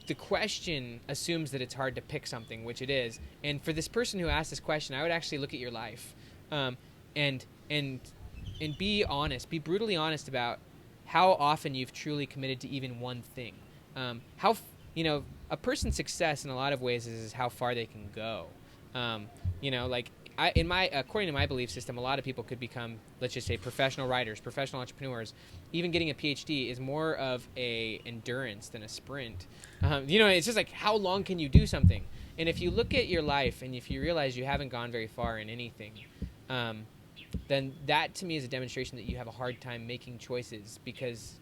the question assumes that it's hard to pick something, which it is. And for this person who asked this question, I would actually look at your life, and be honest, be brutally honest about how often you've truly committed to even one thing. A person's success in a lot of ways is how far they can go. According to my belief system, a lot of people could become, let's just say, professional writers, professional entrepreneurs. Even getting a PhD is more of a endurance than a sprint. It's just like, how long can you do something? And if you look at your life and if you realize you haven't gone very far in anything, then that to me is a demonstration that you have a hard time making choices because,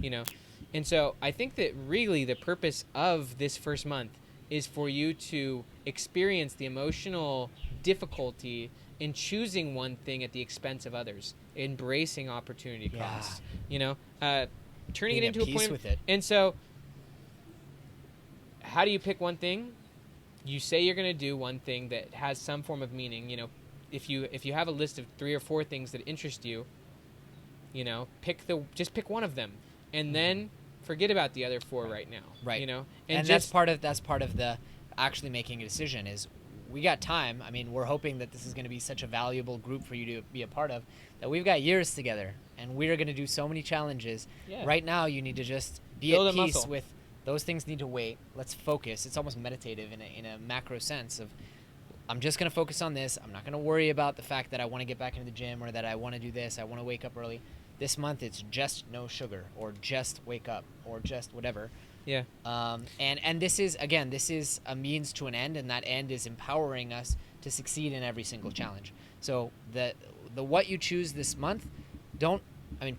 And so I think that really the purpose of this first month is for you to experience the emotional difficulty in choosing one thing at the expense of others, embracing opportunity costs, turning it into a point with it. And so how do you pick one thing? You say you're going to do one thing that has some form of meaning. If you have a list of 3 or 4 things that interest you, just pick one of them. And then forget about the other 4 right now. Right. You know, And just that's part of the actually making a decision is we got time. I mean, we're hoping that this is going to be such a valuable group for you to be a part of, that we've got years together, and we're going to do so many challenges. Yeah. Right now, you need to just be Build at a peace muscle. with those things. Need to wait. Let's focus. It's almost meditative in a macro sense of, I'm just going to focus on this. I'm not going to worry about the fact that I want to get back into the gym or that I want to do this. I want to wake up early. This month, it's just no sugar or just wake up or just whatever. yeah. And this is a means to an end, and that end is empowering us to succeed in every single challenge. So the what you choose this month,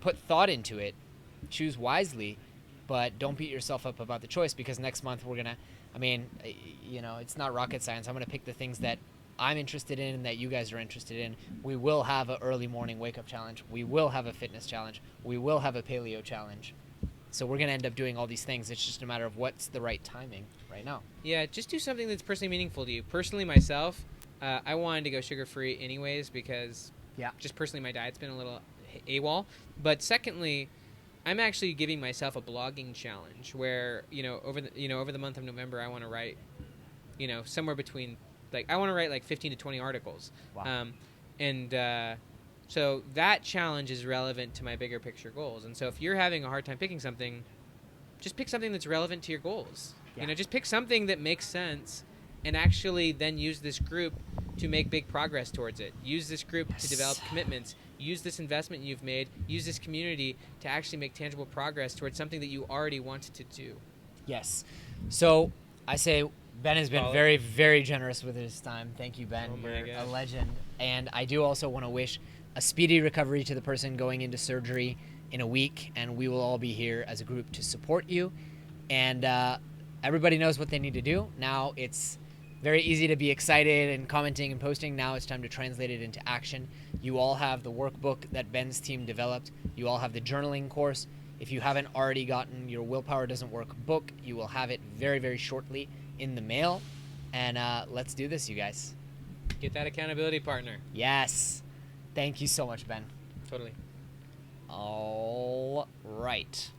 put thought into it, choose wisely, but don't beat yourself up about the choice, because next month we're gonna, it's not rocket science. I'm gonna pick the things that I'm interested in and that you guys are interested in. We will have an early morning wake up challenge. We will have a fitness challenge. We will have a paleo challenge. So we're going to end up doing all these things. It's just a matter of what's the right timing right now. Yeah, just do something that's personally meaningful to you. Personally, myself, I wanted to go sugar-free anyways because just personally my diet's been a little AWOL. But secondly, I'm actually giving myself a blogging challenge where, over the month of November, I want to write, somewhere between, I want to write 15 to 20 articles. Wow. So that challenge is relevant to my bigger picture goals. And so if you're having a hard time picking something, just pick something that's relevant to your goals. Yeah. Just pick something that makes sense and actually then use this group to make big progress towards it. Use this group to develop commitments. Use this investment you've made. Use this community to actually make tangible progress towards something that you already wanted to do. Yes. So I say Ben has been Solid. very, very generous with his time. Thank you, Ben. Oh my You're a gosh. legend. And I do also want to wish a speedy recovery to the person going into surgery in a week, and we will all be here as a group to support you. And everybody knows what they need to do. Now it's very easy to be excited and commenting and posting. Now it's time to translate it into action. You all have the workbook that Ben's team developed. You all have the journaling course. If you haven't already gotten your Willpower Doesn't Work book, you will have it very, very shortly in the mail. And let's do this, you guys. Get that accountability partner. Yes. Thank you so much, Ben. Totally. All right.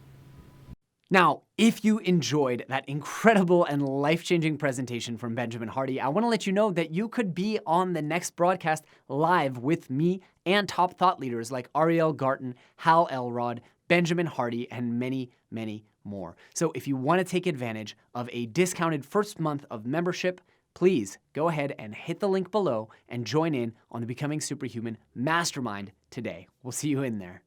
Now, if you enjoyed that incredible and life-changing presentation from Benjamin Hardy, I want to let you know that you could be on the next broadcast live with me and top thought leaders like Ariel Garten, Hal Elrod, Benjamin Hardy, and many, many more. So if you want to take advantage of a discounted first month of membership, please go ahead and hit the link below and join in on the Becoming Superhuman Mastermind today. We'll see you in there.